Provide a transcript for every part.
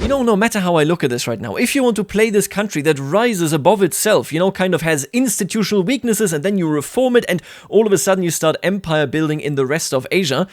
You know, no matter how I look at this right now, if you want to play this country that rises above itself, you know, kind of has institutional weaknesses, and then you reform it and all of a sudden you start empire building in the rest of Asia,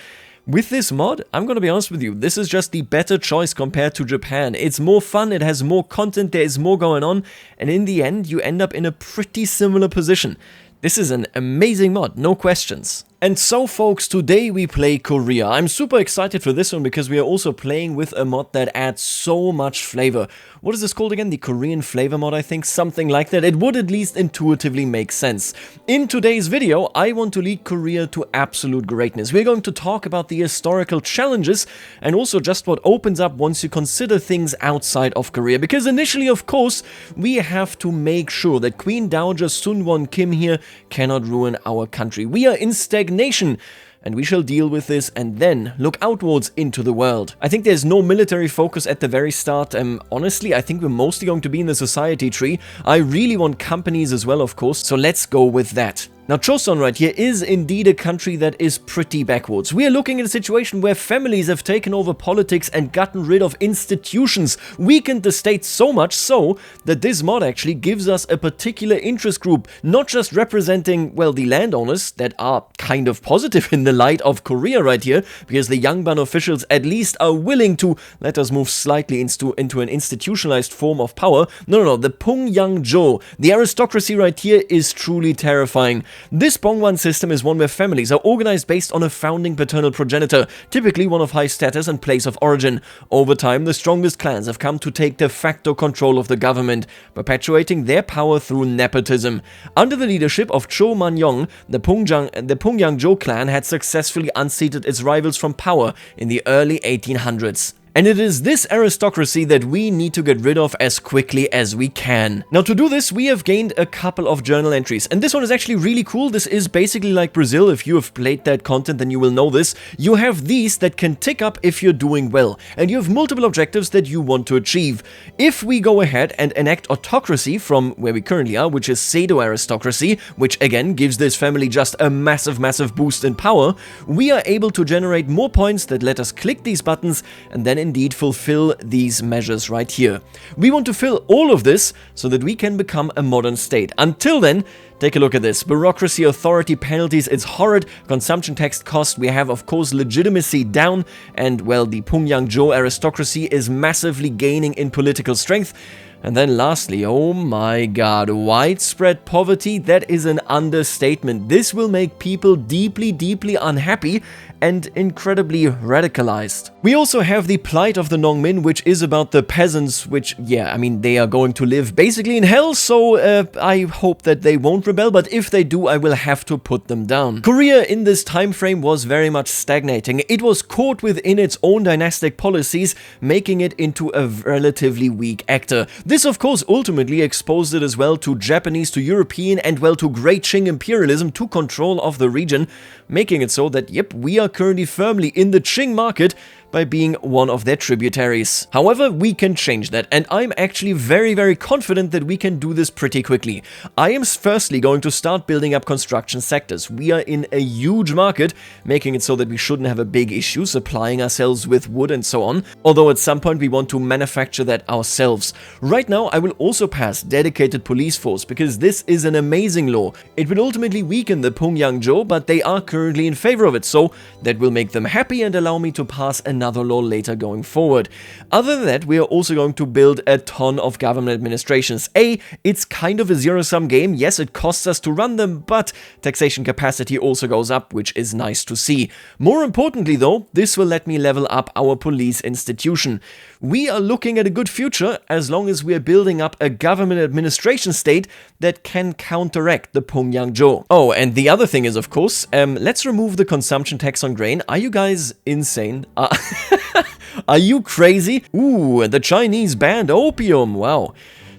with this mod, I'm gonna be honest with you, this is just the better choice compared to Japan. It's more fun, it has more content, there is more going on, and in the end, you end up in a pretty similar position. This is an amazing mod, no questions. And so folks, today we play Korea. I'm super excited for this one because we are also playing with a mod that adds so much flavor. What is this called again? The Korean flavor mod, I think? Something like that. It would at least intuitively make sense. In today's video, I want to lead Korea to absolute greatness. We're going to talk about the historical challenges and also just what opens up once you consider things outside of Korea. Because initially, of course, we have to make sure that Queen Dowager Sun Won Kim here cannot ruin our country. We are in stagnation, and we shall deal with this and then look outwards into the world. I think there's no military focus at the very start. Honestly, I think we're mostly going to be in the society tree. I really want companies as well, of course, so let's go with that. Now, Chosun right here is indeed a country that is pretty backwards. We are looking at a situation where families have taken over politics and gotten rid of institutions, weakened the state so much so that this mod actually gives us a particular interest group, not just representing, well, the landowners that are kind of positive in the light of Korea right here, because the Yangban officials at least are willing to let us move slightly into an institutionalized form of power. No, the Pungyangjo, the aristocracy right here is truly terrifying. This Bongwan system is one where families are organized based on a founding paternal progenitor, typically one of high status and place of origin. Over time, the strongest clans have come to take de facto control of the government, perpetuating their power through nepotism. Under the leadership of Cho Man-yong, the Pungyangjo clan had successfully unseated its rivals from power in the early 1800s. And it is this aristocracy that we need to get rid of as quickly as we can. Now, to do this, we have gained a couple of journal entries. And this one is actually really cool. This is basically like Brazil. If you have played that content, then you will know this. You have these that can tick up if you're doing well. And you have multiple objectives that you want to achieve. If we go ahead and enact autocracy from where we currently are, which is Sedo aristocracy, which again gives this family just a massive boost in power, we are able to generate more points that let us click these buttons and then indeed fulfill these measures right here. We want to fill all of this so that we can become a modern state. Until then, take a look at this. Bureaucracy, authority, penalties, it's horrid. Consumption tax cost, we have of course legitimacy down, and well, the Pungyangjo aristocracy is massively gaining in political strength. And then lastly, oh my god, widespread poverty, that is an understatement. This will make people deeply unhappy and incredibly radicalized. We also have the plight of the Nongmin, which is about the peasants, which, yeah, I mean, they are going to live basically in hell, so I hope that they won't rebel, but if they do, I will have to put them down. Korea in this time frame was very much stagnating. It was caught within its own dynastic policies, making it into a relatively weak actor. This, of course, ultimately exposed it as well to Japanese, to European, and well, to Great Qing imperialism, to control of the region, making it so that, yep, we are currently firmly in the Qing market by being one of their tributaries. However, we can change that, and I'm actually very confident that we can do this pretty quickly. I am firstly going to start building up construction sectors. We are in a huge market, making it so that we shouldn't have a big issue supplying ourselves with wood and so on, although at some point we want to manufacture that ourselves. Right now, I will also pass dedicated police force, because this is an amazing law. It will ultimately weaken the Pungyangjo, but they are currently in favor of it, so that will make them happy and allow me to pass another law later going forward. Other than that, we are also going to build a ton of government administrations. It's kind of a zero-sum game. Yes, it costs us to run them, but taxation capacity also goes up, which is nice to see. More importantly though, this will let me level up our police institution. We are looking at a good future as long as we are building up a government administration state that can counteract the Pungyangjo. Oh, and the other thing is, of course, let's remove the consumption tax on grain. Are you guys insane? Are you crazy? Ooh, the Chinese banned opium. Wow.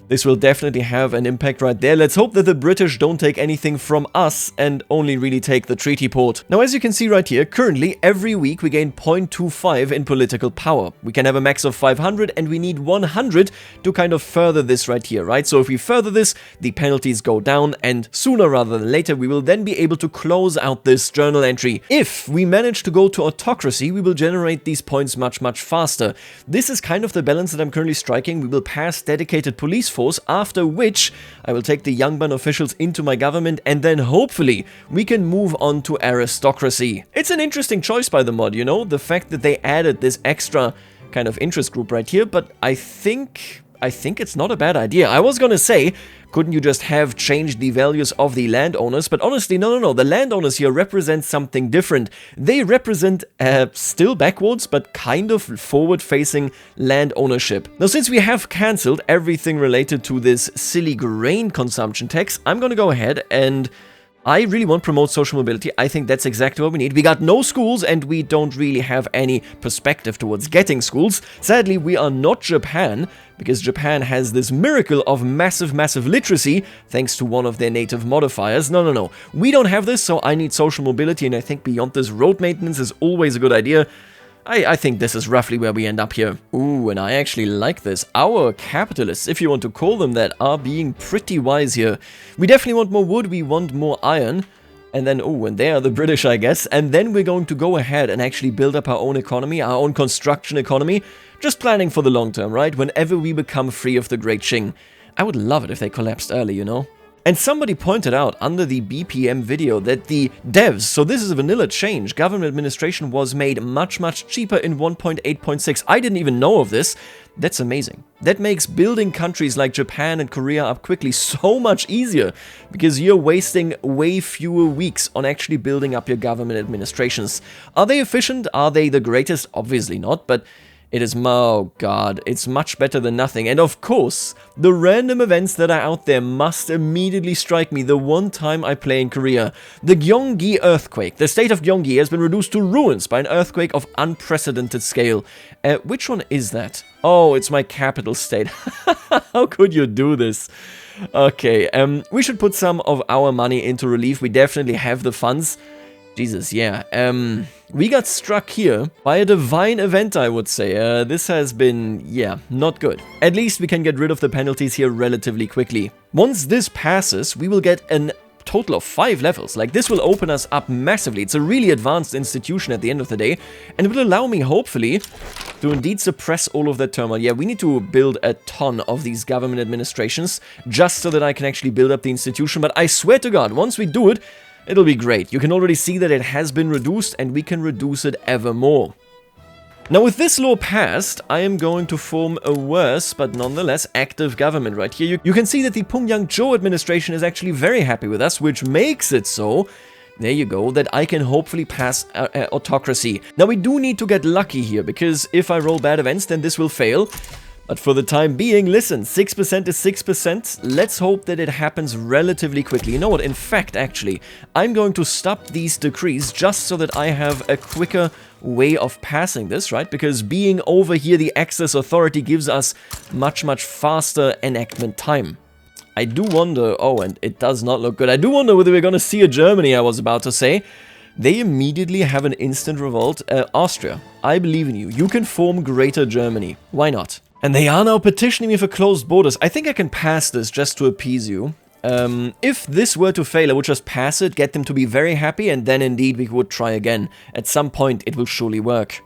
This will definitely have an impact right there. Let's hope that the British don't take anything from us and only really take the treaty port. Now, as you can see right here, currently every week we gain 0.25 in political power. We can have a max of 500 and we need 100 to kind of further this right here, right? So if we further this, the penalties go down, and sooner rather than later we will then be able to close out this journal entry. If we manage to go to autocracy, we will generate these points much faster. This is kind of the balance that I'm currently striking. We will pass dedicated police force, after which I will take the Yangban officials into my government, and then hopefully we can move on to aristocracy. It's an interesting choice by the mod, you know, the fact that they added this extra kind of interest group right here, but I think it's not a bad idea. I was gonna say, couldn't you just have changed the values of the landowners? But honestly, no. The landowners here represent something different. They represent still backwards, but kind of forward-facing land ownership. Now, since we have cancelled everything related to this silly grain consumption tax, I'm gonna go ahead and I really want to promote social mobility. I think that's exactly what we need. We got no schools and we don't really have any perspective towards getting schools. Sadly, we are not Japan, because Japan has this miracle of massive literacy thanks to one of their native modifiers. No. We don't have this, so I need social mobility, and I think beyond this, road maintenance is always a good idea. I think this is roughly where we end up here. Ooh, and I actually like this. Our capitalists, if you want to call them that, are being pretty wise here. We definitely want more wood, we want more iron. And then, oh, and they are the British, I guess. And then we're going to go ahead and actually build up our own economy, our own construction economy. Just planning for the long term, right? Whenever we become free of the Great Qing. I would love it if they collapsed early, you know? And somebody pointed out under the BPM video that the devs, so this is a vanilla change, government administration was made much cheaper in 1.8.6. I didn't even know of this. That's amazing. That makes building countries like Japan and Korea up quickly so much easier, because you're wasting way fewer weeks on actually building up your government administrations. Are they efficient? Are they the greatest? Obviously not, but it is, oh god, it's much better than nothing. And of course, the random events that are out there must immediately strike me the one time I play in Korea. The Gyeonggi earthquake. The state of Gyeonggi has been reduced to ruins by an earthquake of unprecedented scale. Which one is that? Oh, it's my capital state. How could you do this? Okay, we should put some of our money into relief. We definitely have the funds. Jesus, yeah. We got struck here by a divine event, I would say. This has been, yeah, not good. At least we can get rid of the penalties here relatively quickly. Once this passes, we will get an total of 5 levels. Like, this will open us up massively. It's a really advanced institution at the end of the day, and it will allow me, hopefully, to indeed suppress all of that turmoil. Yeah, we need to build a ton of these government administrations just so that I can actually build up the institution, but I swear to God, once we do it, it'll be great. You can already see that it has been reduced, and we can reduce it ever more. Now, with this law passed, I am going to form a worse, but nonetheless active government right here. You can see that the Pungyang-jo administration is actually very happy with us, which makes it so, there you go, that I can hopefully pass autocracy. Now, we do need to get lucky here, because if I roll bad events, then this will fail. But for the time being, listen, 6% is 6%. Let's hope that it happens relatively quickly. You know what? In fact, actually, I'm going to stop these decrees just so that I have a quicker way of passing this, right? Because being over here, the excess authority gives us much faster enactment time. I do wonder, oh, and it does not look good. I do wonder whether we're going to see a Germany, I was about to say. They immediately have an instant revolt. Austria, I believe in you. You can form Greater Germany. Why not? And they are now petitioning me for closed borders. I think I can pass this just to appease you. If this were to fail, I would just pass it, get them to be very happy, and then indeed we would try again. At some point, it will surely work.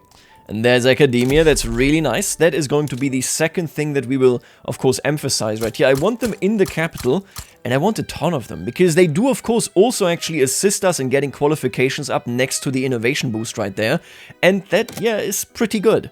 And there's academia, that's really nice. That is going to be the second thing that we will, of course, emphasize right here. I want them in the capital, and I want a ton of them, because they do, of course, also actually assist us in getting qualifications up next to the innovation boost right there. And that, yeah, is pretty good.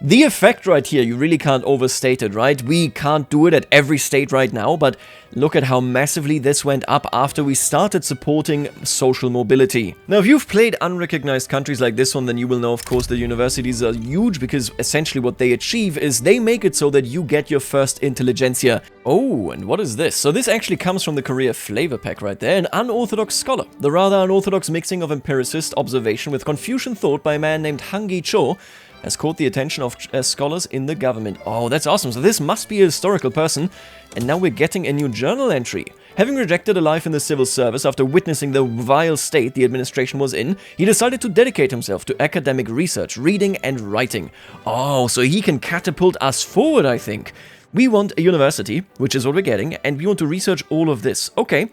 The effect right here, you really can't overstate it, right? We can't do it at every state right now, but look at how massively this went up after we started supporting social mobility. Now, if you've played unrecognized countries like this one, then you will know, of course, that universities are huge, because essentially what they achieve is they make it so that you get your first intelligentsia. Oh, and what is this? So this actually comes from the Korea flavor pack right there, an unorthodox scholar. The rather unorthodox mixing of empiricist observation with Confucian thought by a man named Hangi Cho has caught the attention of scholars in the government. Oh, that's awesome. So this must be a historical person. And now we're getting a new journal entry. Having rejected a life in the civil service after witnessing the vile state the administration was in, he decided to dedicate himself to academic research, reading and writing. Oh, so he can catapult us forward, I think. We want a university, which is what we're getting, and we want to research all of this. Okay,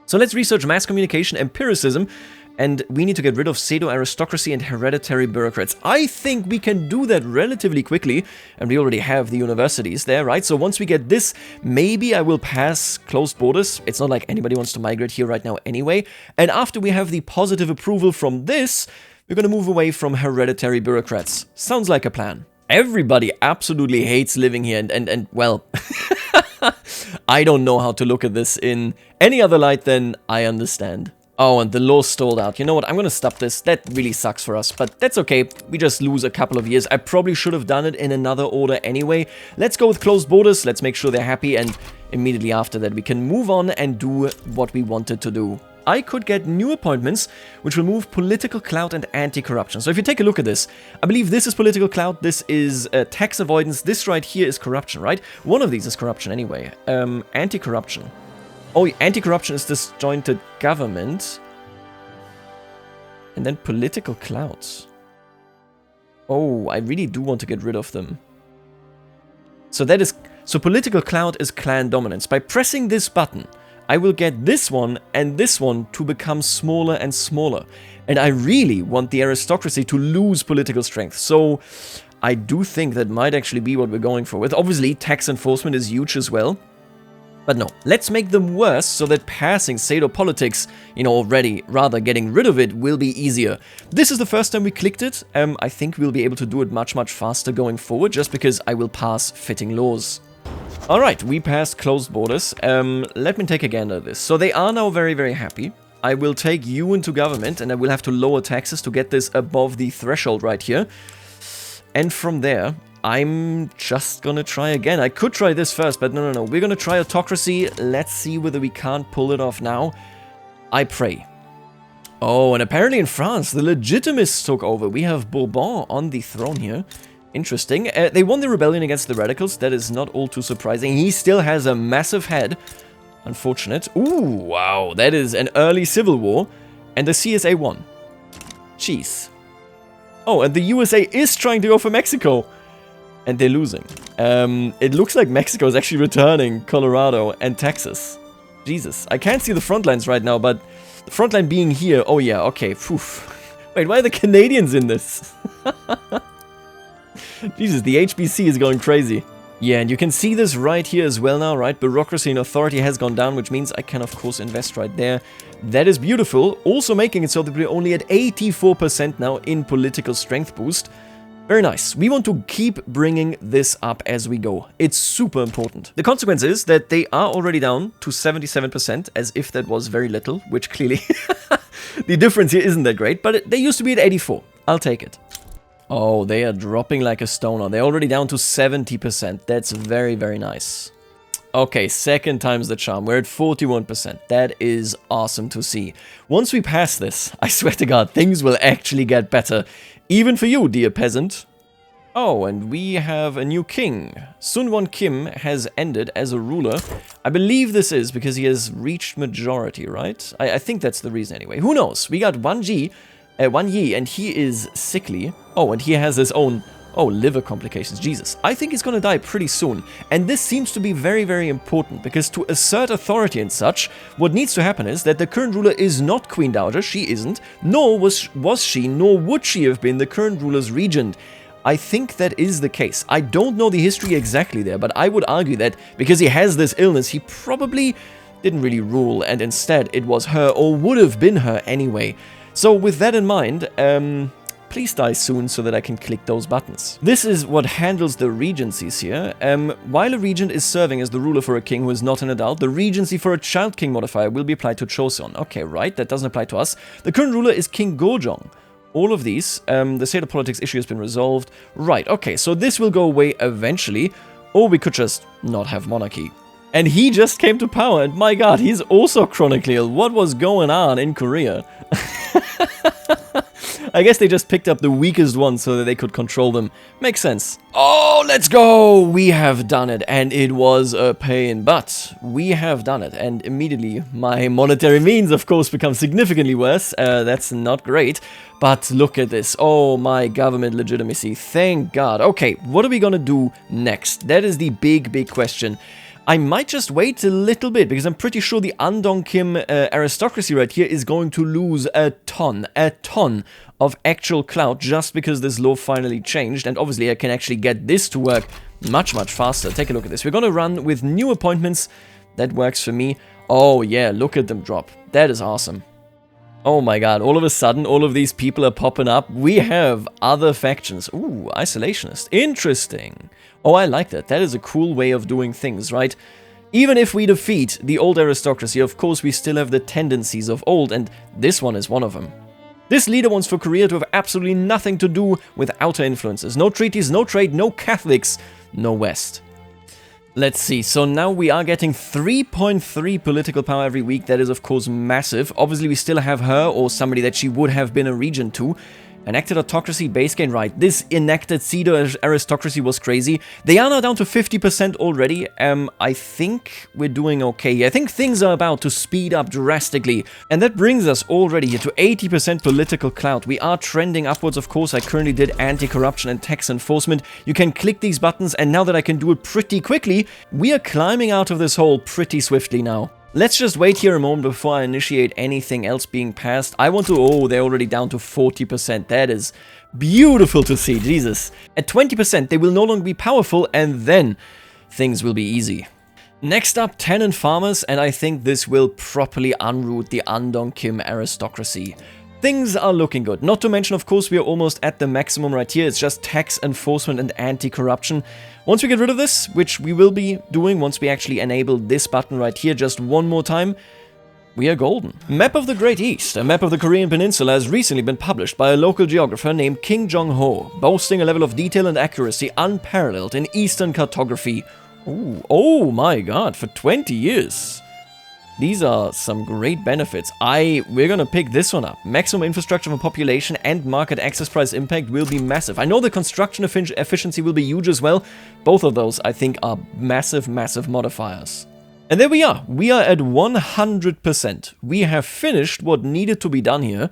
so let's research mass communication, empiricism, and we need to get rid of Sedo aristocracy and hereditary bureaucrats. I think we can do that relatively quickly, and we already have the universities there, right? So once we get this, maybe I will pass closed borders. It's not like anybody wants to migrate here right now anyway. And after we have the positive approval from this, we're going to move away from hereditary bureaucrats. Sounds like a plan. Everybody absolutely hates living here, and well, I don't know how to look at this in any other light than I understand. Oh, and the law stalled out. You know what? I'm gonna stop this. That really sucks for us, but that's okay. We just lose a couple of years. I probably should have done it in another order anyway. Let's go with closed borders. Let's make sure they're happy, and immediately after that, we can move on and do what we wanted to do. I could get new appointments, which will move political clout and anti-corruption. So if you take a look at this, I believe this is political clout, this is tax avoidance, this right here is corruption, right? One of these is corruption anyway. Anti-corruption. Oh, anti-corruption is disjointed government. And then political clout. Oh, I really do want to get rid of them. So that is... So political clout is clan dominance. By pressing this button, I will get this one and this one to become smaller and smaller. And I really want the aristocracy to lose political strength. So I do think that might actually be what we're going for. With obviously, tax enforcement is huge as well. But no, let's make them worse so that passing Sedo Politics, you know, already, rather getting rid of it, will be easier. This is the first time we clicked it. I think we'll be able to do it much, much faster going forward, just because I will pass fitting laws. Alright, we passed closed borders. Let me take a gander at this. So they are now very, very happy. I will take you into government, and I will have to lower taxes to get this above the threshold right here. And from there, I'm just gonna try again. I could try this first, but no. We're gonna try autocracy. Let's see whether we can't pull it off now. I pray. Oh, and apparently in France, the Legitimists took over. We have Bourbon on the throne here. Interesting. They won the rebellion against the radicals. That is not all too surprising. He still has a massive head. Unfortunate. Ooh, wow. That is an early civil war. And the CSA won. Jeez. Oh, and the USA is trying to go for Mexico. And they're losing. It looks like Mexico is actually returning Colorado and Texas. Jesus. I can't see the front lines right now, but the front line being here. Oh, yeah. Okay. Poof. Wait, why are the Canadians in this? Jesus, the HBC is going crazy. Yeah, and you can see this right here as well now, right? Bureaucracy and authority has gone down, which means I can, of course, invest right there. That is beautiful. Also making it so that we're only at 84% now in political strength boost. Very nice. We want to keep bringing this up as we go. It's super important. The consequence is that they are already down to 77%, as if that was very little, which clearly the difference here isn't that great, but they used to be at 84. I'll take it. Oh, they are dropping like a stone on. They're already down to 70%. That's very, very nice. Okay, second time's the charm. We're at 41%. That is awesome to see. Once we pass this, I swear to God, things will actually get better. Even for you, dear peasant. Oh, and we have a new king. Sun Won Kim has ended as a ruler. I believe this is because he has reached majority, right? I think that's the reason anyway. Who knows? We got Wan Yi, and he is sickly. Oh, and he has his own... Oh, liver complications. Jesus. I think he's gonna die pretty soon. And this seems to be very, very important, because to assert authority and such, what needs to happen is that the current ruler is not Queen Dowager, she isn't, nor was she, nor would she have been the current ruler's regent. I think that is the case. I don't know the history exactly there, but I would argue that because he has this illness, he probably didn't really rule, and instead it was her, or would have been her anyway. So with that in mind, please die soon so that I can click those buttons. This is what handles the regencies here. While a regent is serving as the ruler for a king who is not an adult, the regency for a child king modifier will be applied to Choson. Okay, right, that doesn't apply to us. The current ruler is King Gojong. All of these, the Sedo Politics issue has been resolved. Right, okay, so this will go away eventually, or we could just not have monarchy. And he just came to power, and my god, he's also chronically ill. What was going on in Korea? I guess they just picked up the weakest ones so that they could control them. Makes sense. Oh, let's go! We have done it, and it was a pain, but we have done it, and immediately my monetary means, of course, become significantly worse. That's not great, but look at this. Oh, my government legitimacy. Thank God. Okay, what are we gonna do next? That is the big question. I might just wait a little bit, because I'm pretty sure the Andong-Kim aristocracy right here is going to lose a ton of actual clout just because this law finally changed, and obviously I can actually get this to work much faster. Take a look at this. We're gonna run with new appointments. That works for me. Oh yeah, look at them drop. That is awesome. Oh my god, all of a sudden, all of these people are popping up. We have other factions. Ooh, isolationist. Interesting. Oh, I like that. That is a cool way of doing things, right? Even if we defeat the old aristocracy, of course, we still have the tendencies of old, and this one is one of them. This leader wants for Korea to have absolutely nothing to do with outer influences. No treaties, no trade, no Catholics, no West. Let's see, so now we are getting 3.3 political power every week. That is, of course, massive. Obviously, we still have her or somebody that she would have been a regent to. Enacted autocracy, base gain right. This enacted Sedo aristocracy was crazy. They are now down to 50% already. I think we're doing okay. I think things are about to speed up drastically. And that brings us already here to 80% political clout. We are trending upwards, of course. I currently did anti-corruption and tax enforcement. You can click these buttons, and now that I can do it pretty quickly, we are climbing out of this hole pretty swiftly now. Let's just wait here a moment before I initiate anything else being passed. I want to... Oh, they're already down to 40%. That is beautiful to see, Jesus. At 20%, they will no longer be powerful, and then things will be easy. Next up, tenant farmers, and I think this will properly unroot the Andong-Kim aristocracy. Things are looking good. Not to mention, of course, we are almost at the maximum right here. It's just tax enforcement and anti-corruption. Once we get rid of this, which we will be doing once we actually enable this button right here just one more time, we are golden. Map of the Great East. A map of the Korean Peninsula has recently been published by a local geographer named Kim Jong-ho, boasting a level of detail and accuracy unparalleled in Eastern cartography. Ooh, oh my god, for 20 years. These are some great benefits. We're gonna pick this one up. Maximum infrastructure for population and market access price impact will be massive. I know the construction efficiency will be huge as well. Both of those, I think, are massive modifiers. And there we are. We are at 100%. We have finished what needed to be done here.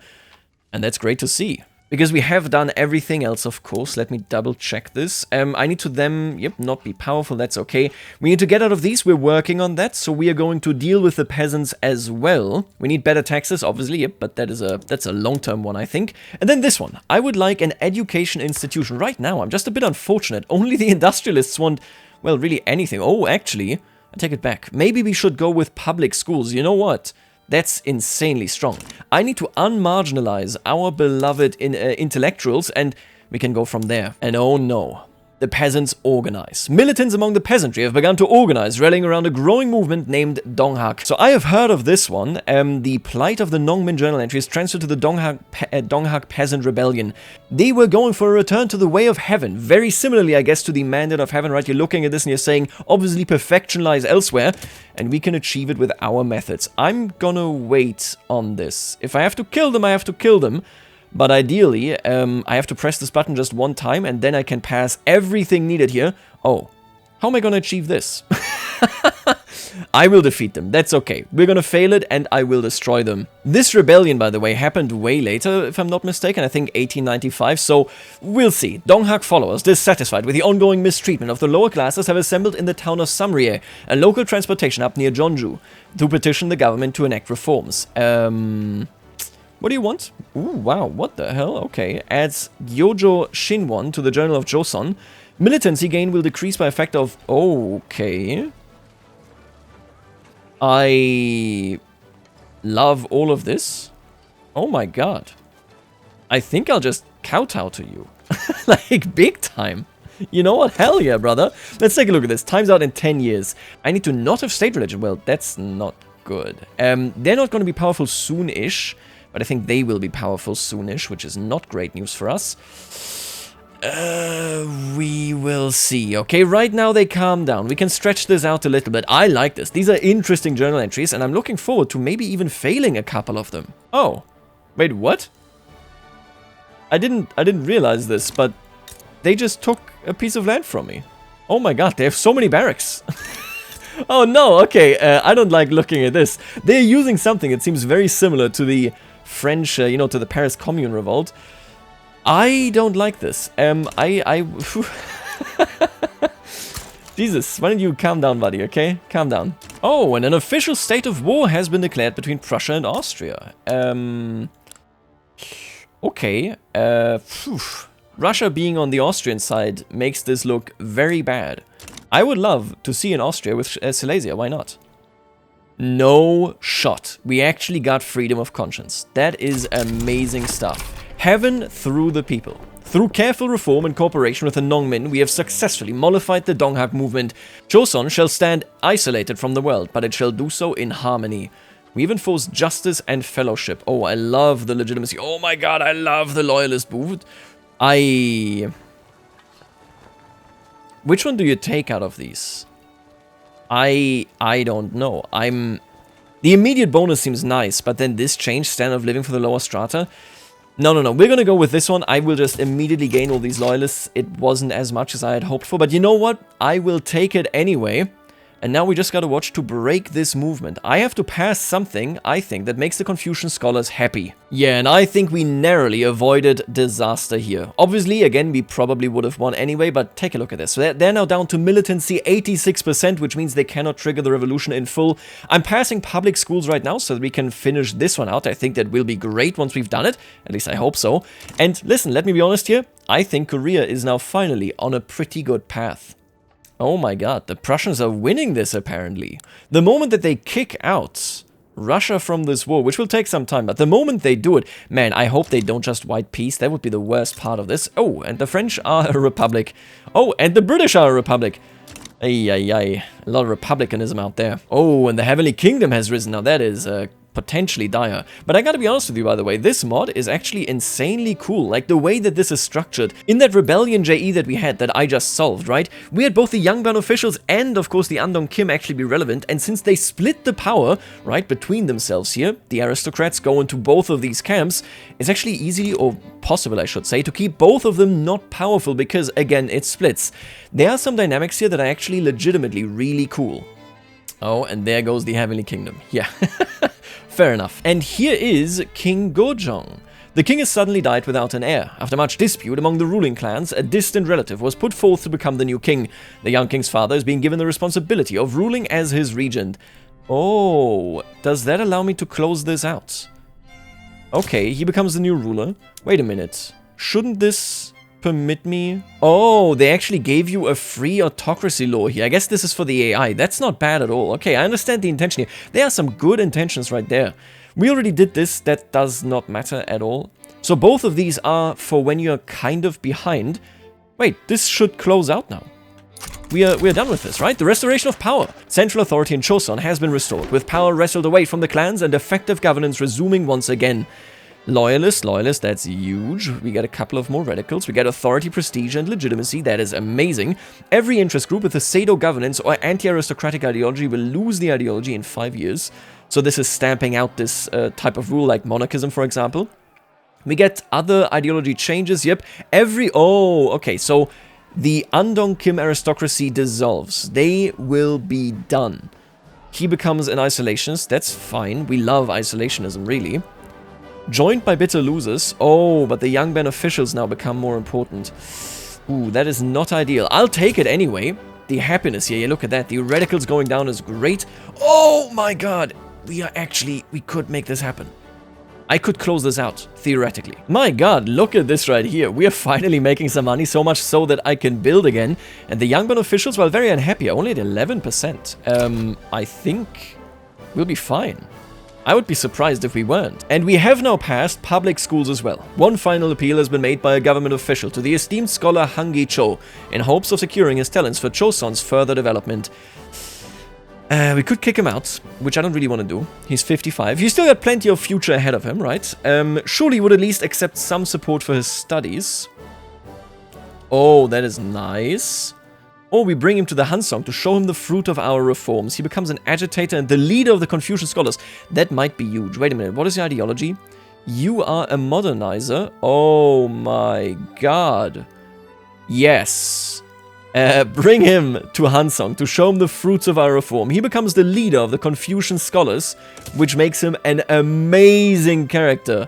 And that's great to see. Because we have done everything else, of course. Let me double check this. I need to not be powerful, that's okay. We need to get out of these, we're working on that, so we are going to deal with the peasants as well. We need better taxes, obviously, but that's a long-term one, I think. And then this one. I would like an education institution. Right now, I'm just a bit unfortunate. Only the industrialists want, well, really anything. Oh, actually, I take it back. Maybe we should go with public schools. You know what? That's insanely strong. I need to unmarginalize our beloved intellectuals, and we can go from there. And oh no, the peasants organize. Militants among the peasantry have begun to organize, rallying around a growing movement named Donghak. So I have heard of this one. The plight of the Nongmin journal entries transferred to the Donghak Peasant Rebellion. They were going for a return to the way of heaven. Very similarly, I guess, to the mandate of heaven, right? You're looking at this and you're saying, obviously perfection lies elsewhere, and we can achieve it with our methods. I'm gonna wait on this. If I have to kill them, I have to kill them. But ideally, I have to press this button just one time, and then I can pass everything needed here. Oh, how am I gonna achieve this? I will defeat them, that's okay. We're gonna fail it, and I will destroy them. This rebellion, by the way, happened way later, if I'm not mistaken, I think 1895, so we'll see. Donghak followers, dissatisfied with the ongoing mistreatment of the lower classes, have assembled in the town of Samrie, a local transportation hub near Jeonju, to petition the government to enact reforms. What do you want? Ooh, wow, what the hell? Okay. Adds Gyojo Shinwon to the Journal of Joseon. Militancy gain will decrease by a factor of... Okay. I love all of this. Oh my god. I think I'll just kowtow to you. Like, big time. You know what? Hell yeah, brother. Let's take a look at this. Time's out in 10 years. I need to not have state religion. Well, that's not good. They're not going to be powerful soon-ish. But I think they will be powerful soonish, which is not great news for us. We will see. Okay, right now they calm down. We can stretch this out a little bit. I like this. These are interesting journal entries, and I'm looking forward to maybe even failing a couple of them. Oh, wait, what? I didn't realize this, but they just took a piece of land from me. Oh my god, they have so many barracks. Oh no, okay, I don't like looking at this. They're using something that seems very similar to the French, you know, to the Paris Commune revolt. I don't like this. Jesus, why don't you calm down, buddy, okay? Calm down. Oh, and an official state of war has been declared between Prussia and Austria. Okay, Russia being on the Austrian side makes this look very bad. I would love to see an Austria with Silesia, why not? No shot. We actually got freedom of conscience. That is amazing stuff. Heaven through the people. Through careful reform and cooperation with the Nongmin, we have successfully mollified the Donghak movement. Joseon shall stand isolated from the world, but it shall do so in harmony. We have enforced justice and fellowship. Oh, I love the legitimacy. Oh my god, I love the loyalist movement. Which one do you take out of these? I don't know. The immediate bonus seems nice, but then this change, standard of living for the lower strata. No. We're gonna go with this one. I will just immediately gain all these loyalists. It wasn't as much as I had hoped for, but you know what? I will take it anyway. And now we just gotta watch to break this movement. I have to pass something, I think, that makes the Confucian scholars happy. Yeah, and I think we narrowly avoided disaster here. Obviously, again, we probably would have won anyway, but take a look at this. So they're now down to militancy 86%, which means they cannot trigger the revolution in full. I'm passing public schools right now so that we can finish this one out. I think that will be great once we've done it. At least I hope so. And listen, let me be honest here. I think Korea is now finally on a pretty good path. Oh my god, the Prussians are winning this apparently. The moment that they kick out Russia from this war, which will take some time, but the moment they do it, man, I hope they don't just white peace. That would be the worst part of this. Oh, and the French are a republic. Oh, and the British are a republic. Ay. A lot of republicanism out there. Oh, and the Heavenly Kingdom has risen. Now that is potentially dire. But I gotta be honest with you, by the way, this mod is actually insanely cool. Like, the way that this is structured. In that rebellion JE that we had, that I just solved, right? We had both the Yangban officials and, of course, the Andong Kim actually be relevant. And since they split the power, right, between themselves here, the aristocrats go into both of these camps, it's actually easy, or possible, I should say, to keep both of them not powerful because, again, it splits. There are some dynamics here that are actually legitimately really cool. Oh, and there goes the Heavenly Kingdom. Yeah. Fair enough. And here is King Gojong. The king has suddenly died without an heir. After much dispute among the ruling clans, a distant relative was put forth to become the new king. The young king's father is being given the responsibility of ruling as his regent. Oh, does that allow me to close this out? Okay, he becomes the new ruler. Wait a minute. Shouldn't this permit me? Oh, they actually gave you a free autocracy law here. I guess this is for the AI. That's not bad at all. Okay, I understand the intention here. There are some good intentions right there. We already did this. That does not matter at all. So both of these are for when you're kind of behind. Wait, this should close out now. We are done with this, right? The restoration of power. Central authority in Joseon has been restored, with power wrestled away from the clans and effective governance resuming once again. Loyalist, that's huge. We get a couple of more radicals. We get authority, prestige, and legitimacy. That is amazing. Every interest group with a Sedo governance or anti-aristocratic ideology will lose the ideology in 5 years. So this is stamping out this type of rule, like monarchism, for example. We get other ideology changes. Yep. Oh, okay. So the Andong Kim aristocracy dissolves. They will be done. He becomes an isolationist. That's fine. We love isolationism, really. Joined by bitter losers. Oh, but the Yangban officials now become more important. Ooh, that is not ideal. I'll take it anyway. The happiness here, look at that. The radicals going down is great. Oh my god. We could make this happen. I could close this out, theoretically. My god, look at this right here. We are finally making some money, so much so that I can build again. And the Yangban officials, while very unhappy, are only at 11%. I think we'll be fine. I would be surprised if we weren't. And we have now passed public schools as well. One final appeal has been made by a government official to the esteemed scholar Hangi Cho in hopes of securing his talents for Chosun's further development. We could kick him out, which I don't really want to do. He's 55. He's still got plenty of future ahead of him, right? Surely he would at least accept some support for his studies. Oh, that is nice. Or we bring him to the Hansong to show him the fruit of our reforms. He becomes an agitator and the leader of the Confucian scholars. That might be huge. Wait a minute, what is the ideology? You are a modernizer? Oh my god. Yes. Bring him to Hansong to show him the fruits of our reform. He becomes the leader of the Confucian scholars, which makes him an amazing character.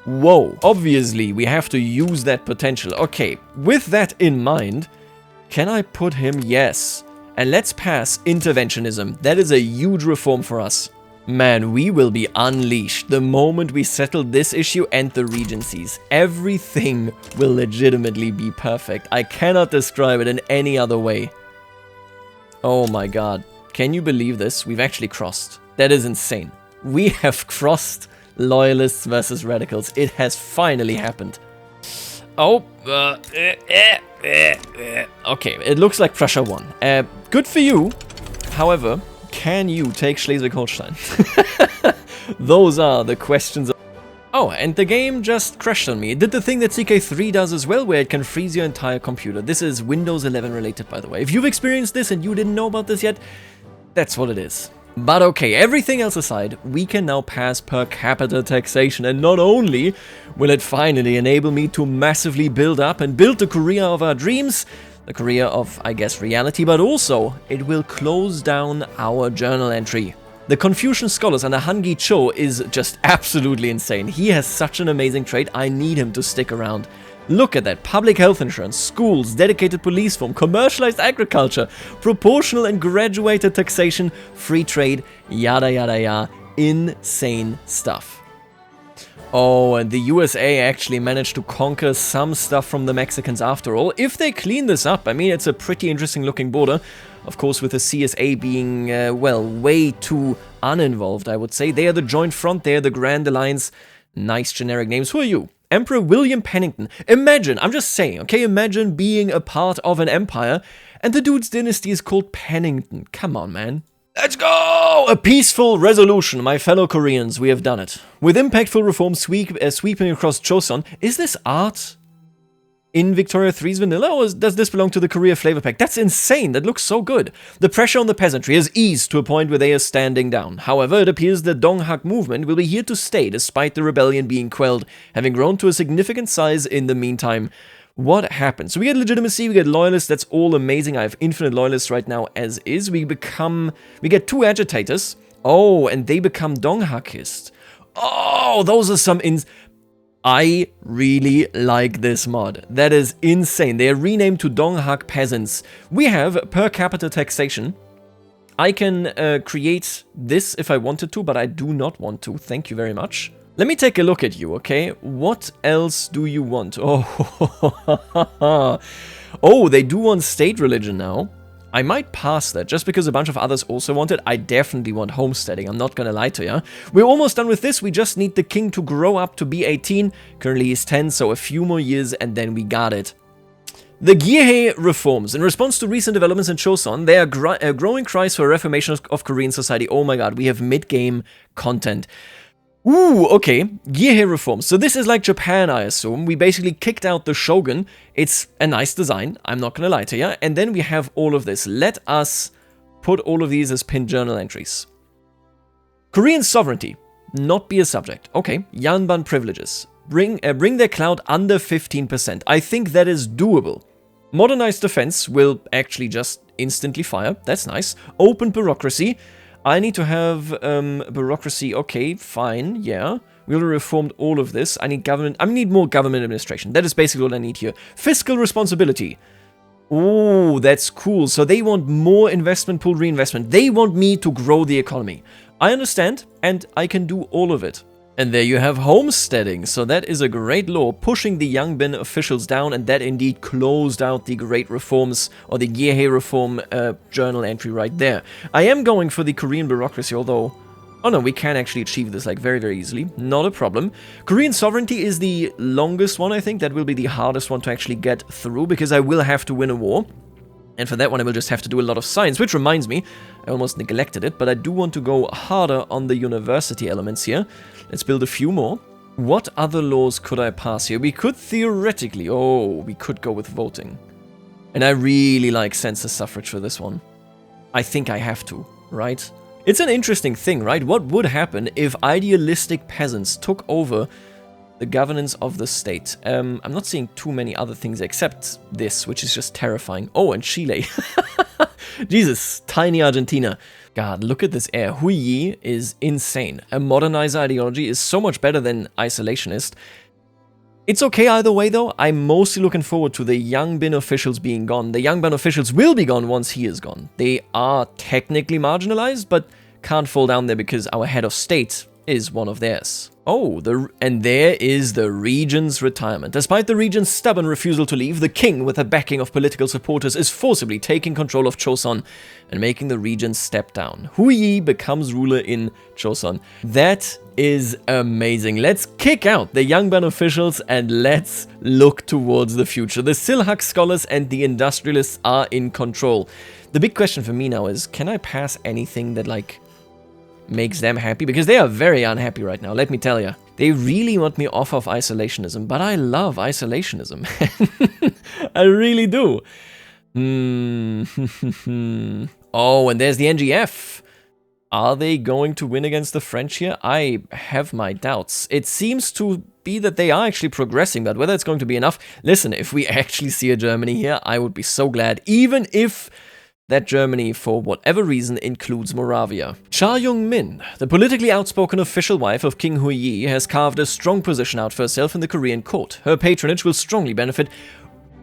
Whoa. Obviously, we have to use that potential. Okay, with that in mind, can I put him? Yes. And let's pass interventionism. That is a huge reform for us. Man, we will be unleashed the moment we settle this issue and the Regencies. Everything will legitimately be perfect. I cannot describe it in any other way. Oh my god. Can you believe this? We've actually crossed. That is insane. We have crossed loyalists versus radicals. It has finally happened. Oh, okay, it looks like Prussia won. Good for you. However, can you take Schleswig-Holstein? Those are the questions. Oh, and the game just crashed on me. It did the thing that CK3 does as well, where it can freeze your entire computer. This is Windows 11 related, by the way. If you've experienced this and you didn't know about this yet, that's what it is. But okay, everything else aside, we can now pass per capita taxation, and not only will it finally enable me to massively build up and build the Korea of our dreams, the Korea of, I guess, reality, but also it will close down our journal entry. The Confucian scholars under Han Gi-cho is just absolutely insane. He has such an amazing trait, I need him to stick around. Look at that, public health insurance, schools, dedicated police form, commercialized agriculture, proportional and graduated taxation, free trade, yada yada yada, insane stuff. Oh, and the USA actually managed to conquer some stuff from the Mexicans after all. If they clean this up, I mean, it's a pretty interesting looking border. Of course, with the CSA being, well, way too uninvolved, I would say. They are the Joint Front, they are the Grand Alliance. Nice generic names. Who are you? Emperor William Pennington. Imagine, I'm just saying, okay, imagine being a part of an empire, and the dude's dynasty is called Pennington. Come on, man. Let's go! A peaceful resolution, my fellow Koreans, we have done it. With impactful reforms sweeping across Chosun, is this art in Victoria 3's vanilla, or does this belong to the Korea flavor pack? That's insane, that looks so good. The pressure on the peasantry has eased to a point where they are standing down. However, it appears the Donghak movement will be here to stay despite the rebellion being quelled, having grown to a significant size in the meantime. What happens? So we get legitimacy, we get loyalists, that's all amazing. I have infinite loyalists right now as is. We get 2 agitators. Oh, and they become Donghakist. Oh, those are some I really like this mod. That is insane. They are renamed to Donghak Peasants. We have per capita taxation. I can create this if I wanted to, but I do not want to. Thank you very much. Let me take a look at you, okay? What else do you want? Oh, oh, they do want state religion now. I might pass that, just because a bunch of others also want it. I definitely want homesteading, I'm not gonna lie to you. We're almost done with this, we just need the king to grow up to be 18. Currently he's 10, so a few more years and then we got it. The Gyehei Reforms. In response to recent developments in Chosun, there are growing cries for a reformation of Korean society. Oh my god, we have mid-game content. Ooh, okay, Gyehei Reforms. So this is like Japan, I assume. We basically kicked out the shogun. It's a nice design, I'm not gonna lie to you. And then we have all of this. Let us put all of these as pinned journal entries. Korean sovereignty. Not be a subject. Okay, Yanban privileges. Bring their clout under 15%. I think that is doable. Modernized defense will actually just instantly fire. That's nice. Open bureaucracy. I need to have bureaucracy. Okay, fine, yeah. We already reformed all of this. I need more government administration. That is basically what I need here. Fiscal responsibility. Oh, that's cool. So they want more investment pool reinvestment. They want me to grow the economy. I understand, and I can do all of it. And there you have homesteading. So that is a great law, pushing the Yangbin officials down, and that indeed closed out the great reforms, or the Gyehei reform journal entry right there. I am going for the Korean bureaucracy, although... Oh no, we can actually achieve this like very, very easily. Not a problem. Korean sovereignty is the longest one, I think. That will be the hardest one to actually get through, because I will have to win a war. And for that one, I will just have to do a lot of science, which reminds me, I almost neglected it, but I do want to go harder on the university elements here. Let's build a few more. What other laws could I pass here? We could theoretically... Oh, we could go with voting. And I really like census suffrage for this one. I think I have to, right? It's an interesting thing, right? What would happen if idealistic peasants took over the governance of the state? I'm not seeing too many other things except this, which is just terrifying. Oh, and Chile. Jesus, tiny Argentina. God, look at this air. Huiyi is insane. A modernize ideology is so much better than isolationist. It's okay either way though. I'm mostly looking forward to the Yang Bin officials being gone. The Yang Bin officials will be gone once he is gone. They are technically marginalized, but can't fall down there because our head of state is one of theirs. Oh, and there is the regent's retirement. Despite the regent's stubborn refusal to leave, the king, with the backing of political supporters, is forcibly taking control of Choson and making the regent step down. Huiyi becomes ruler in Choson. That is amazing. Let's kick out the Yangban officials and let's look towards the future. The Silhak scholars and the industrialists are in control. The big question for me now is, can I pass anything that, like, makes them happy? Because they are very unhappy right now, let me tell you. They really want me off of isolationism, but I love isolationism. I really do. Oh, and there's the NGF. Are they going to win against the French here? I have my doubts. It seems to be that they are actually progressing, but whether it's going to be enough... Listen, if we actually see a Germany here, I would be so glad, even if that Germany, for whatever reason, includes Moravia. Cha Yong-min, the politically outspoken official wife of King Huiyi, has carved a strong position out for herself in the Korean court. Her patronage will strongly benefit...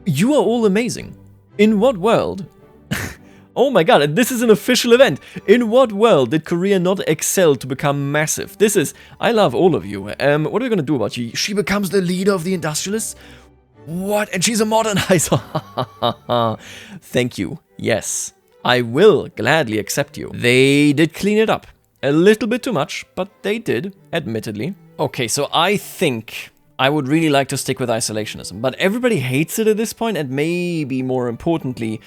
You are all amazing. In what world... Oh my god, this is an official event. In what world did Korea not excel to become massive? This is... I love all of you. What are we going to do about you? She becomes the leader of the industrialists? What? And she's a modernizer. Thank you. Yes. I will gladly accept you. They did clean it up. A little bit too much, but they did, admittedly. Okay, so I think I would really like to stick with isolationism, but everybody hates it at this point, and maybe more importantly...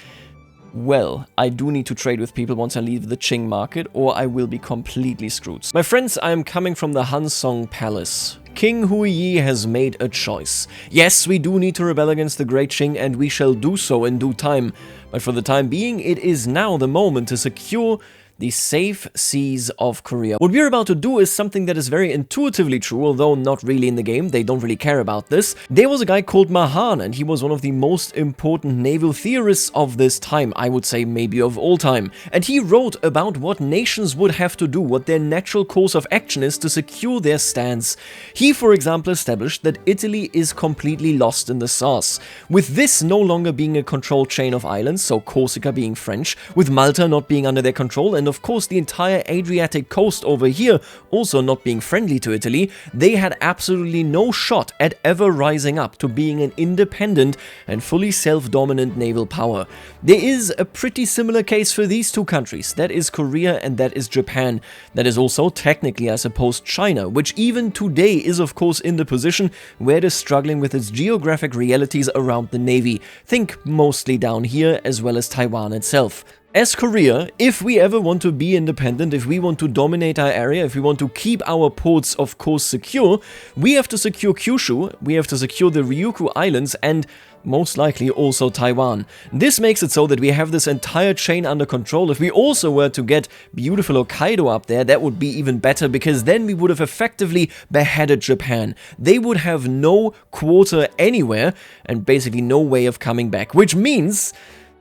Well, I do need to trade with people once I leave the Qing market, or I will be completely screwed. My friends, I am coming from the Hansong Palace. King Huiyi has made a choice. Yes, we do need to rebel against the Great Qing, and we shall do so in due time. But for the time being, it is now the moment to secure the safe seas of Korea. What we're about to do is something that is very intuitively true, although not really in the game. They don't really care about this. There was a guy called Mahan, and he was one of the most important naval theorists of this time, I would say maybe of all time. And he wrote about what nations would have to do, what their natural course of action is to secure their stance. He, for example, established that Italy is completely lost in the sauce, with this no longer being a controlled chain of islands, so Corsica being French, with Malta not being under their control, and of course the entire Adriatic coast over here also not being friendly to Italy. They had absolutely no shot at ever rising up to being an independent and fully self-dominant naval power. There is a pretty similar case for these two countries. That is Korea and that is Japan. That is also technically, I suppose, China, which even today is of course in the position where it is struggling with its geographic realities around the Navy. Think mostly down here as well as Taiwan itself. As Korea, if we ever want to be independent, if we want to dominate our area, if we want to keep our ports, of course, secure, we have to secure Kyushu, we have to secure the Ryukyu Islands, and most likely also Taiwan. This makes it so that we have this entire chain under control. If we also were to get beautiful Hokkaido up there, that would be even better, because then we would have effectively beheaded Japan. They would have no quarter anywhere, and basically no way of coming back, which means...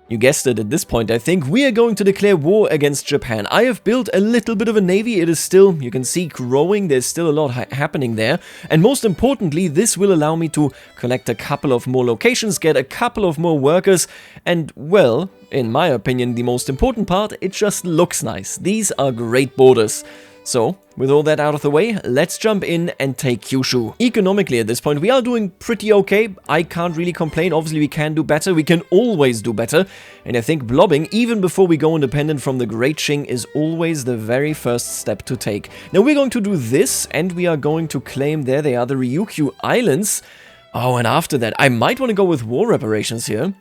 You guessed it at this point, I think, we are going to declare war against Japan. I have built a little bit of a navy. It is still, you can see, growing. There's still a lot happening there. And most importantly, this will allow me to collect a couple of more locations, get a couple of more workers, and, well, in my opinion, the most important part, it just looks nice. These are great borders. So, with all that out of the way, let's jump in and take Kyushu. Economically at this point, we are doing pretty okay. I can't really complain. Obviously, we can do better. We can always do better. And I think blobbing, even before we go independent from the Great Qing, is always the very first step to take. Now, we're going to do this, and we are going to claim, there they are, the Ryukyu Islands. Oh, and after that, I might want to go with war reparations here.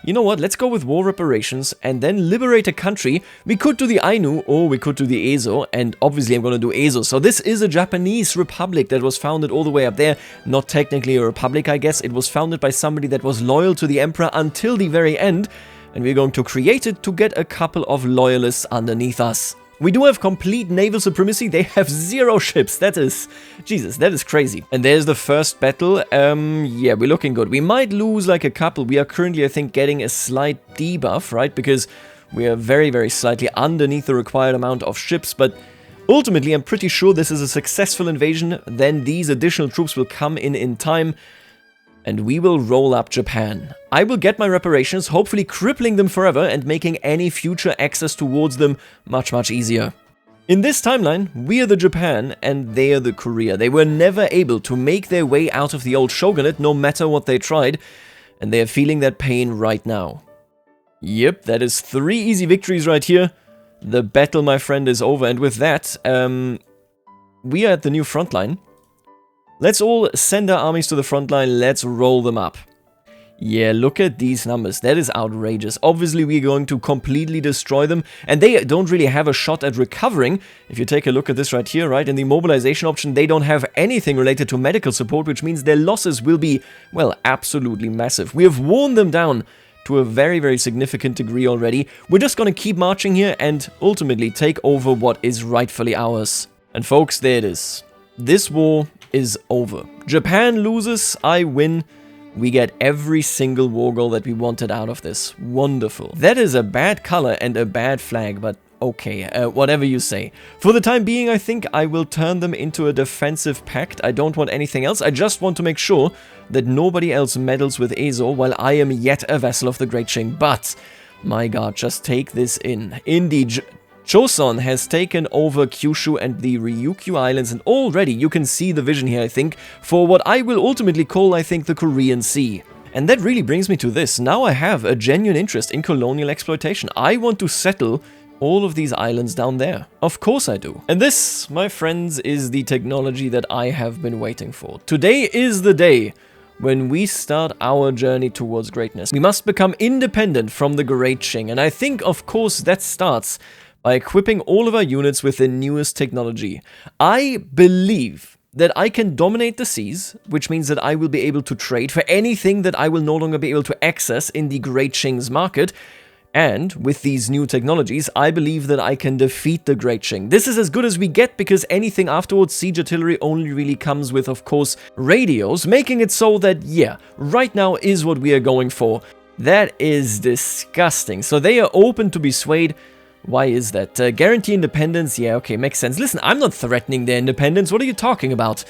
You know what, let's go with war reparations and then liberate a country. We could do the Ainu or we could do the Ezo, and obviously I'm going to do Ezo. So this is a Japanese republic that was founded all the way up there. Not technically a republic, I guess. It was founded by somebody that was loyal to the emperor until the very end. And we're going to create it to get a couple of loyalists underneath us. We do have complete naval supremacy. They have 0 ships. That is, Jesus, that is crazy. And there's the first battle. Yeah, we're looking good. We might lose like a couple. We are currently, I think, getting a slight debuff, right? Because we are very, very slightly underneath the required amount of ships. But ultimately, I'm pretty sure this is a successful invasion. Then these additional troops will come in time. And we will roll up Japan. I will get my reparations, hopefully crippling them forever and making any future access towards them much, much easier. In this timeline, we are the Japan and they are the Korea. They were never able to make their way out of the old shogunate, no matter what they tried, and they are feeling that pain right now. Yep, that is 3 easy victories right here. The battle, my friend, is over, and with that, we are at the new front line. Let's all send our armies to the front line, let's roll them up. Yeah, look at these numbers, that is outrageous. Obviously we're going to completely destroy them, and they don't really have a shot at recovering. If you take a look at this right here, right, in the mobilization option, they don't have anything related to medical support, which means their losses will be, well, absolutely massive. We have worn them down to a very, very significant degree already. We're just gonna keep marching here and ultimately take over what is rightfully ours. And folks, there it is. This war is over. Japan loses, I win. We get every single war goal that we wanted out of this. Wonderful. That is a bad color and a bad flag, but okay, whatever you say. For the time being, I think I will turn them into a defensive pact. I don't want anything else. I just want to make sure that nobody else meddles with Ezo while I am yet a vassal of the Great Qing. But, my god, just take this in. Indeed, Choson has taken over Kyushu and the Ryukyu Islands, and already you can see the vision here, I think, for what I will ultimately call, I think, the Korean Sea. And that really brings me to this. Now I have a genuine interest in colonial exploitation. I want to settle all of these islands down there. Of course I do. And this, my friends, is the technology that I have been waiting for. Today is the day when we start our journey towards greatness. We must become independent from the Great Qing, and I think, of course, that starts by equipping all of our units with the newest technology. I believe that I can dominate the seas, which means that I will be able to trade for anything that I will no longer be able to access in the Great Qing's market. And with these new technologies, I believe that I can defeat the Great Qing. This is as good as we get, because anything afterwards, siege artillery only really comes with, of course, radios, making it so that, yeah, right now is what we are going for. That is disgusting. So they are open to be swayed. Why is that? Guarantee independence? Yeah, okay, makes sense. Listen, I'm not threatening their independence. What are you talking about?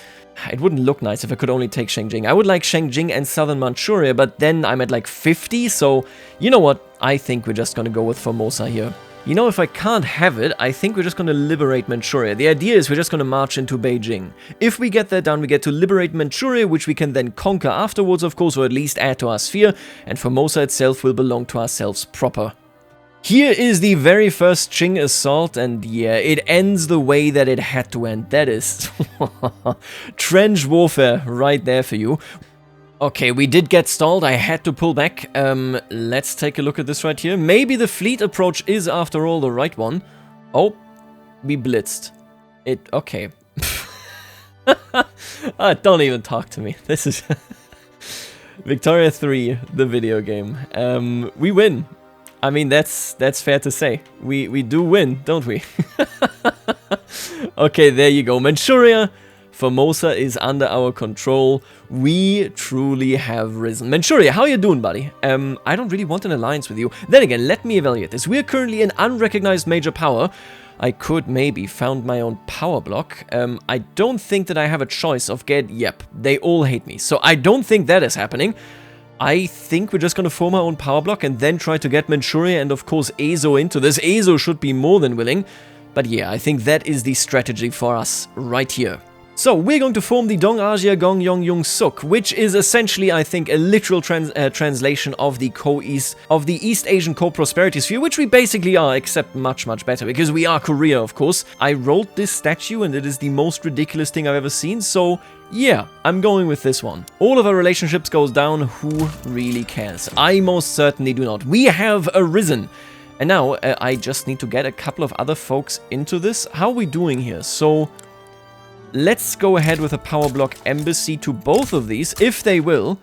It wouldn't look nice if I could only take Shengjing. I would like Shengjing and southern Manchuria, but then I'm at like 50, so you know what? I think we're just gonna go with Formosa here. You know, if I can't have it, I think we're just gonna liberate Manchuria. The idea is we're just gonna march into Beijing. If we get that done, we get to liberate Manchuria, which we can then conquer afterwards, of course, or at least add to our sphere, and Formosa itself will belong to ourselves proper. Here is the very first Qing assault, and yeah, it ends the way that it had to end. That is trench warfare right there for you. Okay, we did get stalled. I had to pull back. Let's take a look at this right here. Maybe the fleet approach is, after all, the right one. Oh, we blitzed. Okay. Don't even talk to me. This is Victoria 3, the video game. We win. I mean, that's fair to say. We do win, don't we? Okay, there you go. Manchuria, Formosa is under our control. We truly have risen. Manchuria, how are you doing, buddy? I don't really want an alliance with you. Then again, let me evaluate this. We are currently an unrecognized major power. I could maybe found my own power block. I don't think that I have a choice of yep, they all hate me. So I don't think that is happening. I think we're just going to form our own power block and then try to get Manchuria and, of course, Ezo into this. Ezo should be more than willing. But yeah, I think that is the strategy for us right here. So, we're going to form the Dong-Asia Gong-Yong-Yung Suk, which is essentially, I think, a literal translation of the East Asian Co-Prosperity Sphere, which we basically are, except much, much better, because we are Korea, of course. I rolled this statue, and it is the most ridiculous thing I've ever seen, so yeah, I'm going with this one. All of our relationships goes down, who really cares? I most certainly do not. We have arisen. And now, I just need to get a couple of other folks into this. How are we doing here? So, let's go ahead with a power block embassy to both of these, if they will.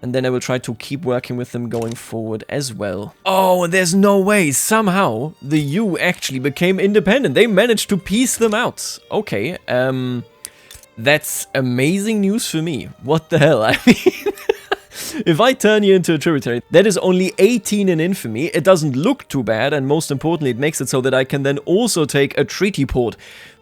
And then I will try to keep working with them going forward as well. Oh, and there's no way. Somehow, the U actually became independent. They managed to piece them out. Okay, that's amazing news for me. What the hell? I mean, if I turn you into a tributary, that is only 18 in infamy. It doesn't look too bad, and most importantly, it makes it so that I can then also take a treaty port.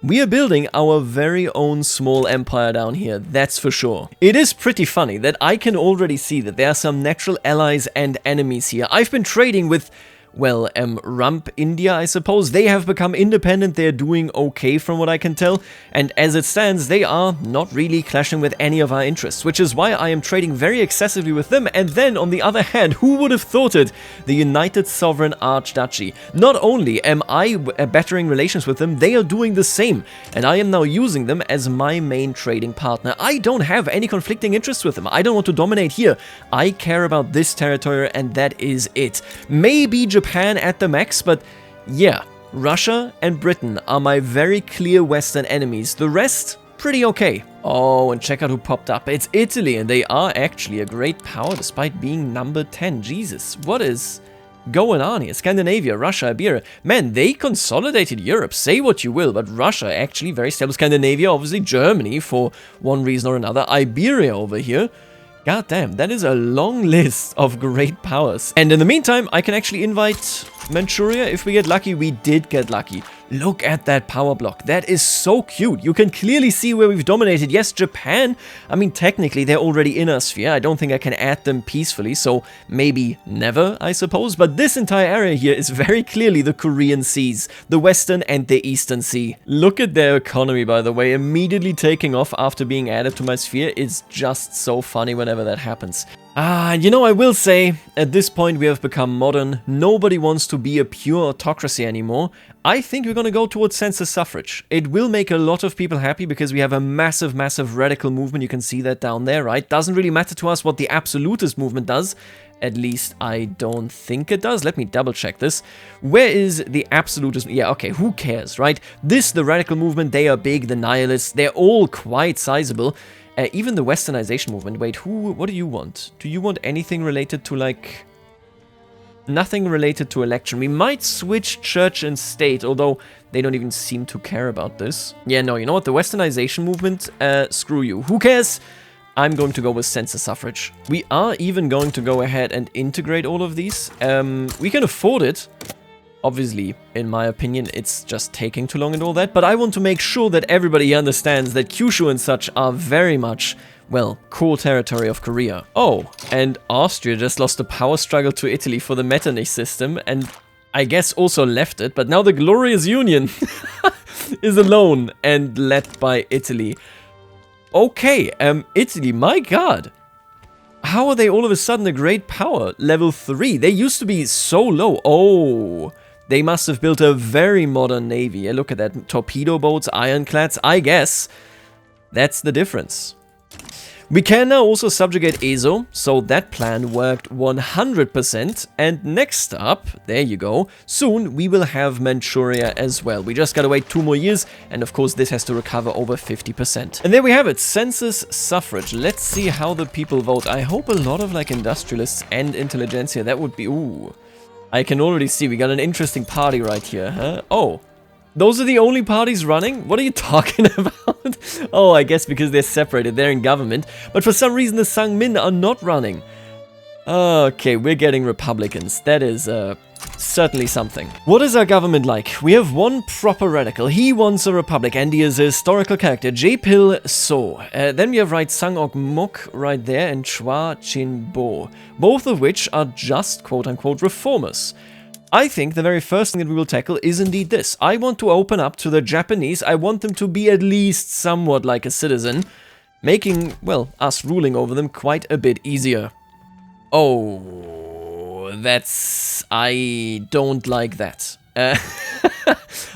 We are building our very own small empire down here, that's for sure. It is pretty funny that I can already see that there are some natural allies and enemies here. I've been trading with, well, Rump India, I suppose. They have become independent, they're doing okay from what I can tell, and as it stands, they are not really clashing with any of our interests, which is why I am trading very excessively with them. And then, on the other hand, who would have thought it? The United Sovereign Archduchy. Not only am I bettering relations with them, they are doing the same, and I am now using them as my main trading partner. I don't have any conflicting interests with them. I don't want to dominate here. I care about this territory, and that is it. Maybe Japan at the max, but yeah, Russia and Britain are my very clear Western enemies. The rest, pretty okay. Oh, and check out who popped up. It's Italy, and they are actually a great power despite being number 10. Jesus, what is going on here? Scandinavia, Russia, Iberia. Man, they consolidated Europe. Say what you will, but Russia actually very stable. Scandinavia, obviously Germany for one reason or another. Iberia over here. God damn, that is a long list of great powers. And in the meantime, I can actually invite Manchuria if we get lucky. We did get lucky. Look at that power block. That is so cute. You can clearly see where we've dominated. Yes, Japan, I mean, technically, they're already in our sphere. I don't think I can add them peacefully, so maybe never, I suppose. But this entire area here is very clearly the Korean Seas, the Western and the Eastern Sea. Look at their economy, by the way, immediately taking off after being added to my sphere. It's just so funny whenever that happens. You know, I will say, at this point we have become modern. Nobody wants to be a pure autocracy anymore. I think we're gonna go towards census suffrage. It will make a lot of people happy because we have a massive, massive radical movement. You can see that down there, right? Doesn't really matter to us what the absolutist movement does. At least I don't think it does. Let me double check this. Where is the absolutist? Yeah, okay, who cares, right? The radical movement, they are big. The nihilists, they're all quite sizable. Even the westernization movement. Wait, what do you want? Do you want anything related to, like... Nothing related to election. We might switch church and state, although they don't even seem to care about this. Yeah, no, you know what? The westernization movement, screw you. Who cares? I'm going to go with census suffrage. We are even going to go ahead and integrate all of these. We can afford it. Obviously, in my opinion, it's just taking too long and all that, but I want to make sure that everybody understands that Kyushu and such are very much, well, core territory of Korea. Oh, and Austria just lost a power struggle to Italy for the Metternich system, and I guess also left it, but now the Glorious Union is alone and led by Italy. Okay, Italy, my god. How are they all of a sudden a great power? Level 3. They used to be so low. Oh, they must have built a very modern navy. Look at that. Torpedo boats, ironclads. I guess that's the difference. We can now also subjugate Ezo, so that plan worked 100%. And next up, there you go, soon we will have Manchuria as well. We just gotta wait 2 more years, and of course this has to recover over 50%. And there we have it, census suffrage. Let's see how the people vote. I hope a lot of like industrialists and intelligentsia. That would be, ooh. I can already see we got an interesting party right here, huh? Oh. Those are the only parties running? What are you talking about? Oh, I guess because they're separated, they're in government. But for some reason the Sangmin are not running. Okay, we're getting Republicans. That is certainly something. What is our government like? We have one proper radical. He wants a republic and he is a historical character. Jepil So. Then we have right Sang-ok Mok right there and Chua Chin Bo. Both of which are just quote-unquote reformers. I think the very first thing that we will tackle is indeed this. I want to open up to the Japanese. I want them to be at least somewhat like a citizen, making, well, us ruling over them quite a bit easier. Oh, that's... I don't like that.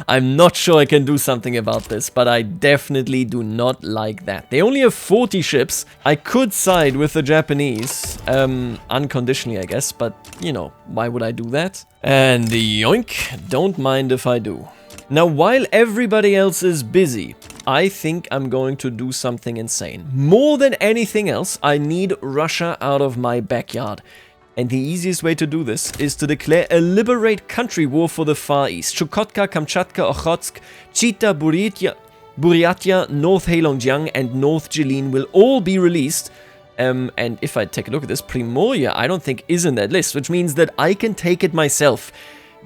I'm not sure I can do something about this, but I definitely do not like that. They only have 40 ships. I could side with the Japanese, unconditionally, I guess, but, you know, why would I do that? And yoink, don't mind if I do. Now, while everybody else is busy I think I'm going to do something insane. More than anything else, I need Russia out of my backyard. And the easiest way to do this is to declare a liberate country war for the Far East. Chukotka, Kamchatka, Okhotsk, Chita, Buryatia, North Heilongjiang, and North Jilin will all be released. And if I take a look at this, Primorye, I don't think is in that list, which means that I can take it myself.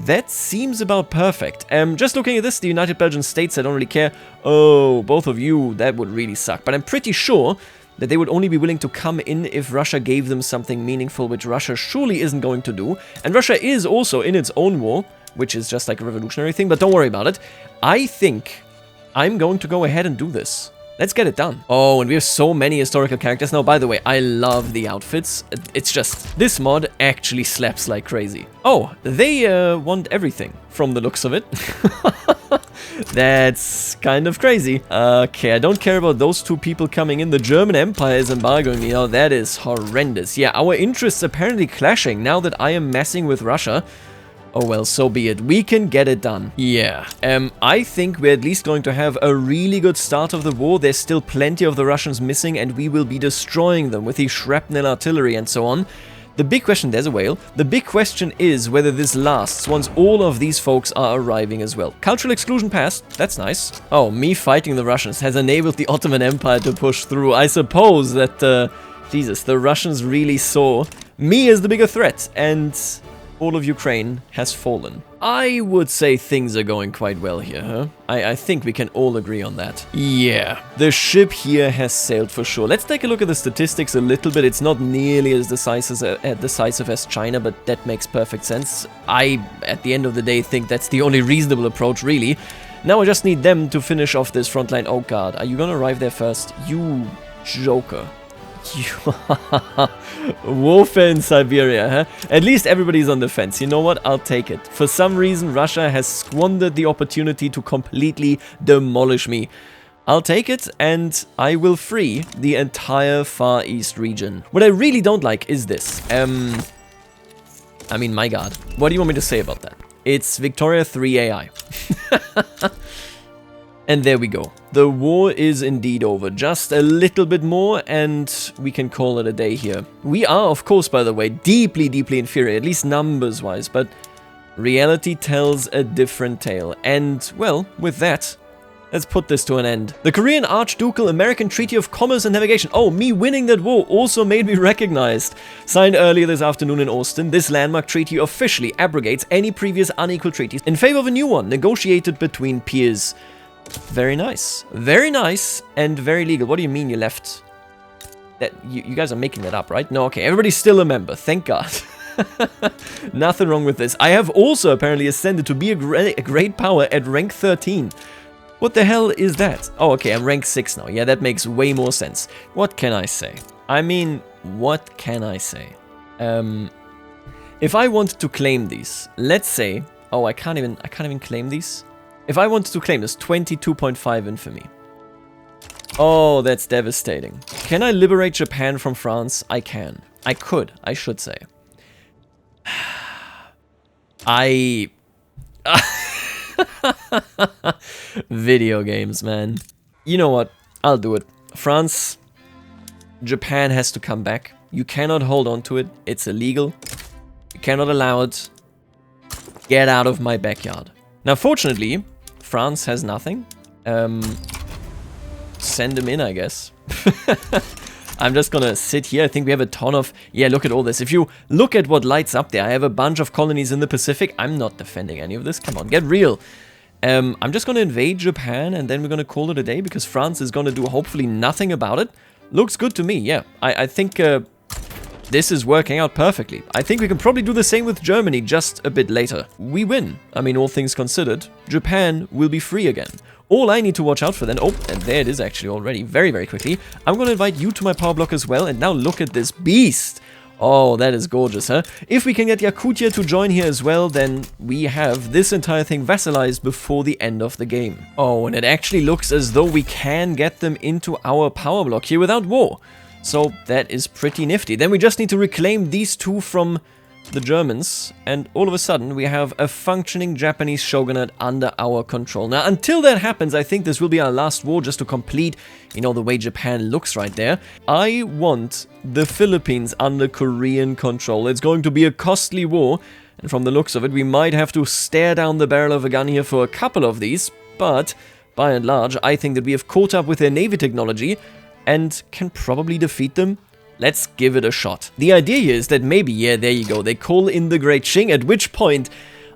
That seems about perfect. Just looking at this, the United Belgian States, I don't really care. Oh, both of you, that would really suck. But I'm pretty sure that they would only be willing to come in if Russia gave them something meaningful, which Russia surely isn't going to do. And Russia is also in its own war, which is just like a revolutionary thing, but don't worry about it. I think I'm going to go ahead and do this. Let's get it done. Oh, and we have so many historical characters now. By the way, I love the outfits. It's just, this mod actually slaps like crazy. Oh, they want everything from the looks of it. That's kind of crazy. Okay, I don't care about those two people coming in. The German Empire is embargoing me. Oh, that is horrendous. Yeah, our interests apparently clashing now that I am messing with Russia. Oh well, so be it. We can get it done. Yeah. I think we're at least going to have a really good start of the war. There's still plenty of the Russians missing, and we will be destroying them with the shrapnel artillery and so on. The big question, there's a whale. The big question is whether this lasts once all of these folks are arriving as well. Cultural exclusion passed. That's nice. Oh, me fighting the Russians has enabled the Ottoman Empire to push through. I suppose that, Jesus, the Russians really saw me as the bigger threat, and all of Ukraine has fallen. I would say things are going quite well here, huh? I think we can all agree on that. Yeah, the ship here has sailed for sure. Let's take a look at the statistics a little bit. It's not nearly as decisive as China, but that makes perfect sense. I, at the end of the day, think that's the only reasonable approach, really. Now I just need them to finish off this front line. Oh god, are you gonna arrive there first? You joker. Warfare in Siberia, huh? At least everybody's on the fence. You know what? I'll take it. For some reason, Russia has squandered the opportunity to completely demolish me. I'll take it, and I will free the entire Far East region. What I really don't like is this. I mean, my god. What do you want me to say about that? It's Victoria 3 AI. And there we go. The war is indeed over. Just a little bit more and we can call it a day here. We are, of course, by the way, deeply, deeply inferior, at least numbers-wise, but reality tells a different tale. And, well, with that, let's put this to an end. The Korean Archducal American Treaty of Commerce and Navigation. Oh, me winning that war also made me recognized. Signed earlier this afternoon in Austin, this landmark treaty officially abrogates any previous unequal treaties in favor of a new one negotiated between peers. Very nice. Very nice and very legal. What do you mean you left? That you guys are making that up, right? No, okay. Everybody's still a member. Thank God. Nothing wrong with this. I have also apparently ascended to be a great power at rank 13. What the hell is that? Oh, okay. I'm rank 6 now. Yeah, that makes way more sense. What can I say? I mean, what can I say? If I wanted to claim these, let's say... Oh, I can't even claim these. If I wanted to claim this, 22.5 infamy. Oh, that's devastating. Can I liberate Japan from France? I can. I could. I should say. Video games, man. You know what? I'll do it. France, Japan has to come back. You cannot hold on to it. It's illegal. You cannot allow it. Get out of my backyard. Now, fortunately, France has nothing. Send them in, I guess. I'm just gonna sit here. I think we have a ton of... Yeah, look at all this. If you look at what lights up there, I have a bunch of colonies in the Pacific. I'm not defending any of this. Come on, get real. I'm just gonna invade Japan, and then we're gonna call it a day, because France is gonna do hopefully nothing about it. Looks good to me, yeah. I think... this is working out perfectly. I think we can probably do the same with Germany just a bit later. We win. I mean, all things considered, Japan will be free again. All I need to watch out for then... Oh, and there it is actually already, very, very quickly. I'm going to invite you to my power block as well, and now look at this beast. Oh, that is gorgeous, huh? If we can get Yakutia to join here as well, then we have this entire thing vassalized before the end of the game. Oh, and it actually looks as though we can get them into our power block here without war. So that is pretty nifty. Then we just need to reclaim these two from the Germans, and all of a sudden we have a functioning Japanese shogunate under our control. Now, until that happens, I think this will be our last war, just to complete, you know, the way Japan looks right there. I want the Philippines under Korean control. It's going to be a costly war, and from the looks of it, we might have to stare down the barrel of a gun here for a couple of these, but by and large, I think that we have caught up with their navy technology and can probably defeat them. Let's give it a shot. The idea here is that maybe, yeah, there you go, they call in the Great Qing, at which point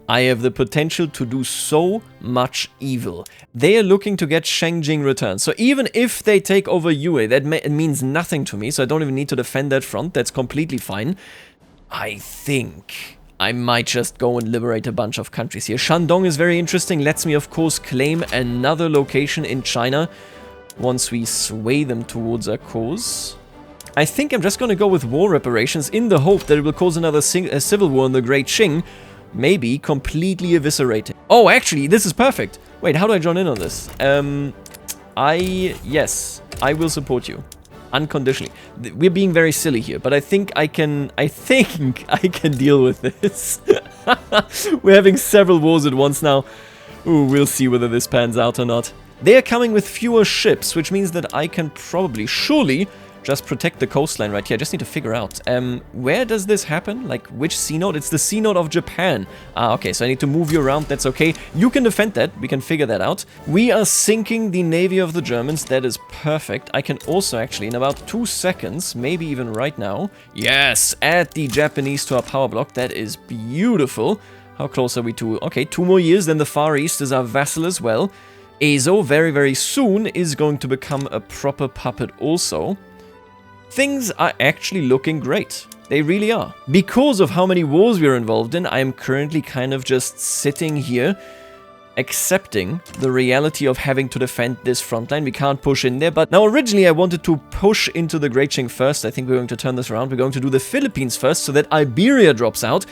I have the potential to do so much evil. They are looking to get Shengjing returned. So even if they take over Yue, that means nothing to me, so I don't even need to defend that front. That's completely fine. I think I might just go and liberate a bunch of countries here. Shandong is very interesting. Lets me, of course, claim another location in China once we sway them towards our cause. I think I'm just going to go with war reparations in the hope that it will cause another civil war in the Great Qing, maybe completely eviscerating. Oh, actually, this is perfect. Wait, how do I join in on this? Yes, I will support you. Unconditionally. We're being very silly here, but I think I can deal with this. We're having several wars at once now. Ooh, we'll see whether this pans out or not. They are coming with fewer ships, which means that I can probably, surely, just protect the coastline right here. I just need to figure out, where does this happen? Like, which sea node? It's the sea node of Japan. Ah, okay, so I need to move you around. That's okay. You can defend that. We can figure that out. We are sinking the navy of the Germans. That is perfect. I can also actually, in about 2 seconds, maybe even right now, yes, add the Japanese to our power block. That is beautiful. How close are we to? Okay, 2 more years, then the Far East is our vassal as well. Ezo, very, very soon, is going to become a proper puppet also. Things are actually looking great. They really are. Because of how many wars we're involved in, I am currently kind of just sitting here, accepting the reality of having to defend this front line. We can't push in there, but now originally I wanted to push into the Great Qing first. I think we're going to turn this around. We're going to do the Philippines first so that Iberia drops out,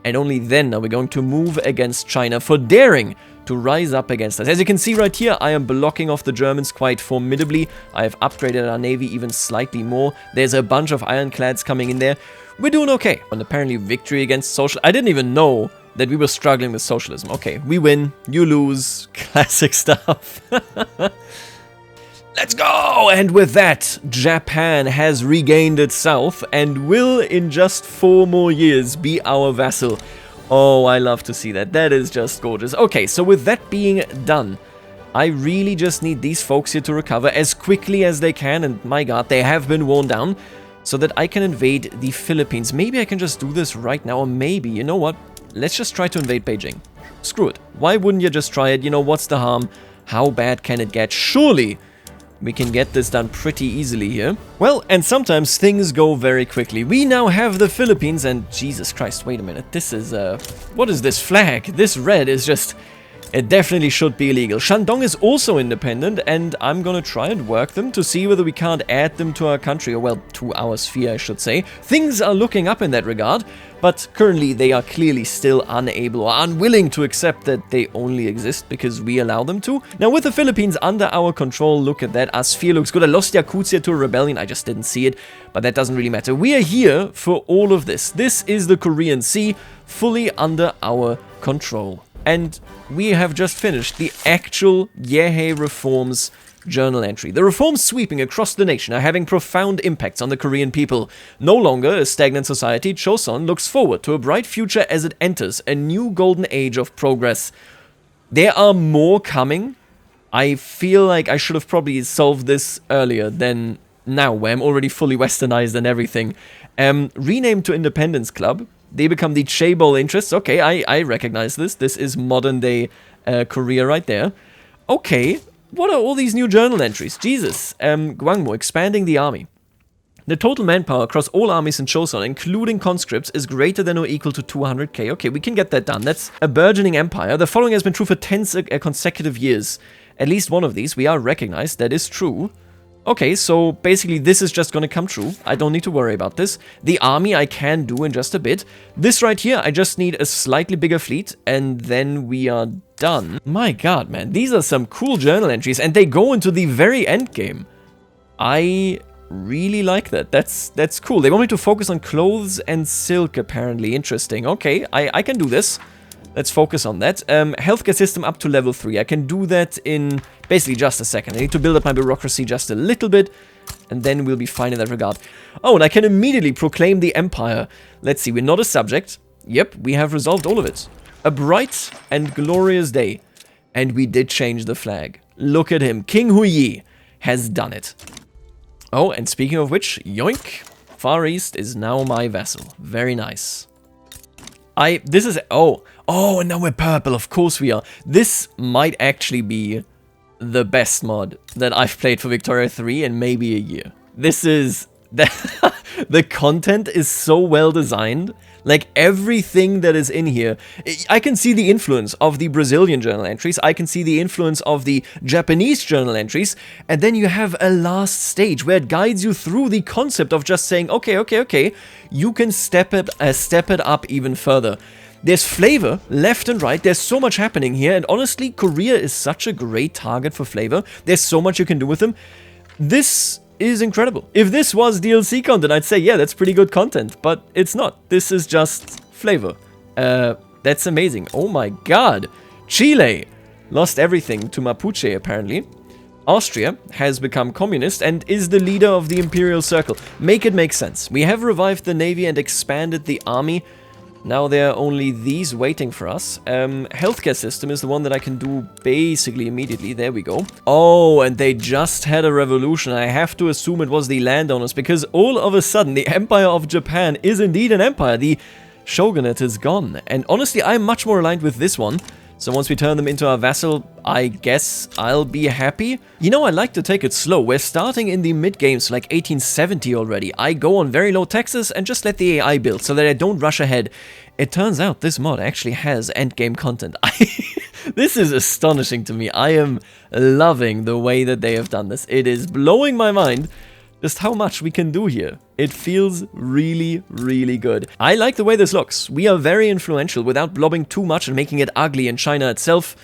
and only then are we going to move against China for daring to rise up against us. As you can see right here, I am blocking off the Germans quite formidably. I have upgraded our navy even slightly more. There's a bunch of ironclads coming in there. We're doing okay. And apparently victory against social... I didn't even know that we were struggling with socialism. Okay, we win, you lose. Classic stuff. Let's go! And with that, Japan has regained itself and will, in just 4 more years, be our vassal. Oh, I love to see that. That is just gorgeous. Okay, so with that being done, I really just need these folks here to recover as quickly as they can, and my god, they have been worn down, so that I can invade the Philippines. Maybe I can just do this right now, or maybe, you know what? Let's just try to invade Beijing. Screw it. Why wouldn't you just try it? You know, what's the harm? How bad can it get? Surely we can get this done pretty easily here. Well, and sometimes things go very quickly. We now have the Philippines, and Jesus Christ, wait a minute. This is, what is this flag? This red is just... It definitely should be illegal. Shandong is also independent, and I'm gonna try and work them to see whether we can't add them to our country, or well, to our sphere, I should say. Things are looking up in that regard, but currently they are clearly still unable or unwilling to accept that they only exist because we allow them to. Now, with the Philippines under our control, look at that. Our sphere looks good. I lost Yakutia to a rebellion. I just didn't see it, but that doesn't really matter. We are here for all of this. This is the Korean Sea, fully under our control. And we have just finished the actual Yehei Reforms journal entry. The reforms sweeping across the nation are having profound impacts on the Korean people. No longer a stagnant society, Choson looks forward to a bright future as it enters a new golden age of progress. There are more coming. I feel like I should have probably solved this earlier than now, where I'm already fully westernized and everything. Renamed to Independence Club. They become the Chaebol interests. Okay, I recognize this. This is modern day Korea right there. Okay, what are all these new journal entries? Jesus. Gwangmu, expanding the army. The total manpower across all armies in Choson, including conscripts, is greater than or equal to 200k. Okay, we can get that done. That's a burgeoning empire. The following has been true for 10 consecutive years. At least one of these we are recognized. That is true. Okay, so basically this is just gonna come true. I don't need to worry about this. The army I can do in just a bit. This right here, I just need a slightly bigger fleet, and then we are done. My god, man, these are some cool journal entries, and they go into the very end game. I really like that. That's cool. They want me to focus on clothes and silk, apparently. Interesting. Okay, I can do this. Let's focus on that. Healthcare system up to level 3. I can do that in basically just a second. I need to build up my bureaucracy just a little bit, and then we'll be fine in that regard. Oh, and I can immediately proclaim the empire. Let's see, we're not a subject. Yep, we have resolved all of it. A bright and glorious day. And we did change the flag. Look at him. King Huyi has done it. Oh, and speaking of which, yoink. Far East is now my vassal. Very nice. Oh, and now we're purple. Of course we are. This might actually be the best mod that I've played for Victoria 3 in maybe a year. This is... The content is so well designed. Like, everything that is in here, I can see the influence of the Brazilian journal entries, I can see the influence of the Japanese journal entries, and then you have a last stage where it guides you through the concept of just saying, okay, you can step it up even further. There's flavor left and right, there's so much happening here, and honestly, Korea is such a great target for flavor. There's so much you can do with them. This is incredible. If this was DLC content, I'd say, yeah, that's pretty good content, but it's not. This is just flavor. That's amazing. Oh my god. Chile lost everything to Mapuche, apparently. Austria has become communist and is the leader of the Imperial Circle. Make it make sense. We have revived the navy and expanded the army. Now there are only these waiting for us. Healthcare system is the one that I can do basically immediately. There we go. Oh, and they just had a revolution. I have to assume it was the landowners, because all of a sudden the Empire of Japan is indeed an empire. The shogunate is gone. And honestly, I'm much more aligned with this one. So once we turn them into our vassal, I guess I'll be happy. You know, I like to take it slow. We're starting in the mid-games, like 1870 already. I go on very low taxes and just let the AI build so that I don't rush ahead. It turns out this mod actually has endgame content. This is astonishing to me. I am loving the way that they have done this. It is blowing my mind just how much we can do here. It feels really, really good. I like the way this looks. We are very influential without blobbing too much and making it ugly in China itself.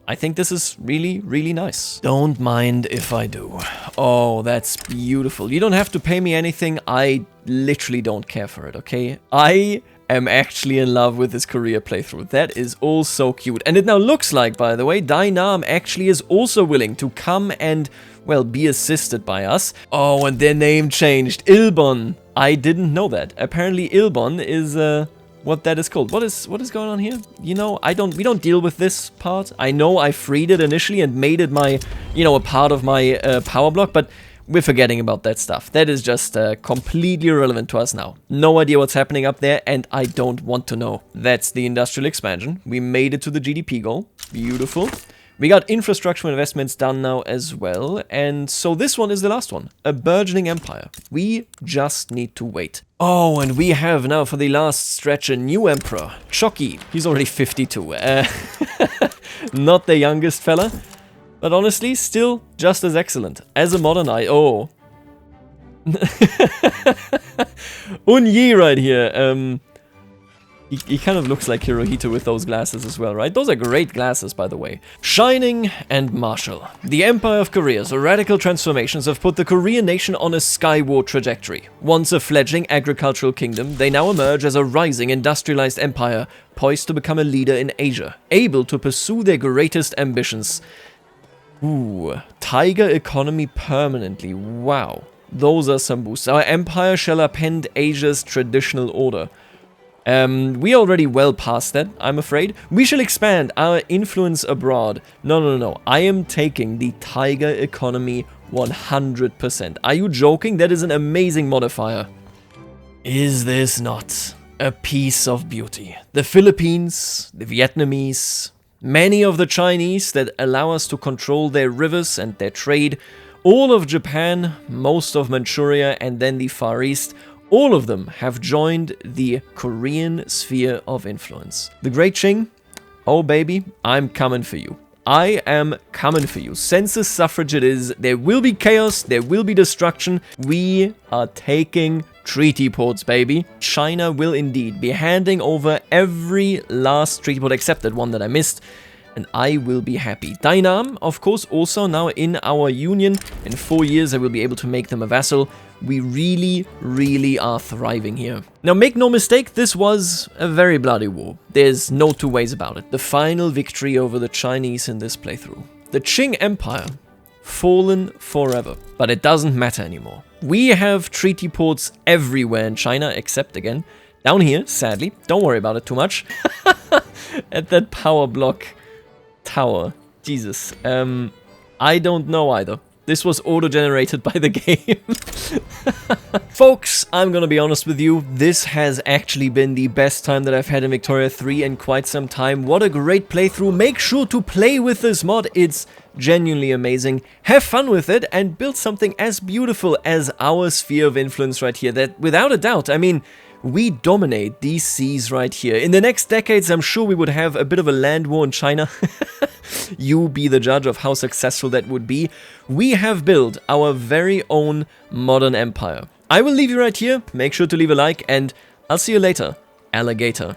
I think this is really, really nice. Don't mind if I do. Oh, that's beautiful. You don't have to pay me anything. I literally don't care for it, okay? I am actually in love with this Korea playthrough. That is all so cute. And it now looks like, by the way, Dai Nam actually is also willing to come and, well, be assisted by us. Oh, and their name changed. Ilbon. I didn't know that. Apparently Ilbon is, what that is called. What is going on here? You know, we don't deal with this part. I know I freed it initially and made it my, you know, a part of my power block, but we're forgetting about that stuff. That is just completely irrelevant to us now. No idea what's happening up there, and I don't want to know. That's the industrial expansion. We made it to the GDP goal. Beautiful. We got infrastructure investments done now as well, and so this one is the last one. A burgeoning empire. We just need to wait. Oh, and we have now for the last stretch a new emperor. Choki. He's already 52. Not the youngest fella, but honestly, still just as excellent. As a modernize. Oh. Unyi right here. He kind of looks like Hirohito with those glasses as well, right? Those are great glasses, by the way. Shining and martial. The Empire of Korea's radical transformations have put the Korean nation on a skyward trajectory. Once a fledgling agricultural kingdom, they now emerge as a rising industrialized empire, poised to become a leader in Asia, able to pursue their greatest ambitions. Ooh, tiger economy permanently. Wow. Those are some boosts. Our empire shall upend Asia's traditional order. We already well past that, I'm afraid. We shall expand our influence abroad. No. I am taking the tiger economy 100%. Are you joking? That is an amazing modifier. Is this not a piece of beauty? The Philippines, the Vietnamese, many of the Chinese that allow us to control their rivers and their trade, all of Japan, most of Manchuria, and then the Far East. All of them have joined the Korean sphere of influence. The Great Qing, oh baby, I'm coming for you. I am coming for you. Census suffrage it is. There will be chaos. There will be destruction. We are taking treaty ports, baby. China will indeed be handing over every last treaty port except that one that I missed. and I will be happy. Dainam, of course, also now in our union. In 4 years, I will be able to make them a vassal. We really, really are thriving here. Now, make no mistake, this was a very bloody war. There's no two ways about it. The final victory over the Chinese in this playthrough. The Qing Empire, fallen forever. But it doesn't matter anymore. We have treaty ports everywhere in China, except, again, down here, sadly. Don't worry about it too much. At that power block tower. Jesus. I don't know either. This was auto-generated by the game. Folks, I'm gonna be honest with you, this has actually been the best time that I've had in Victoria 3 in quite some time. What a great playthrough. Make sure to play with this mod. It's genuinely amazing. Have fun with it and build something as beautiful as our sphere of influence right here that, without a doubt, I mean, we dominate these seas right here. In the next decades, I'm sure we would have a bit of a land war in China. You be the judge of how successful that would be. We have built our very own modern empire. I will leave you right here. Make sure to leave a like, and I'll see you later, alligator.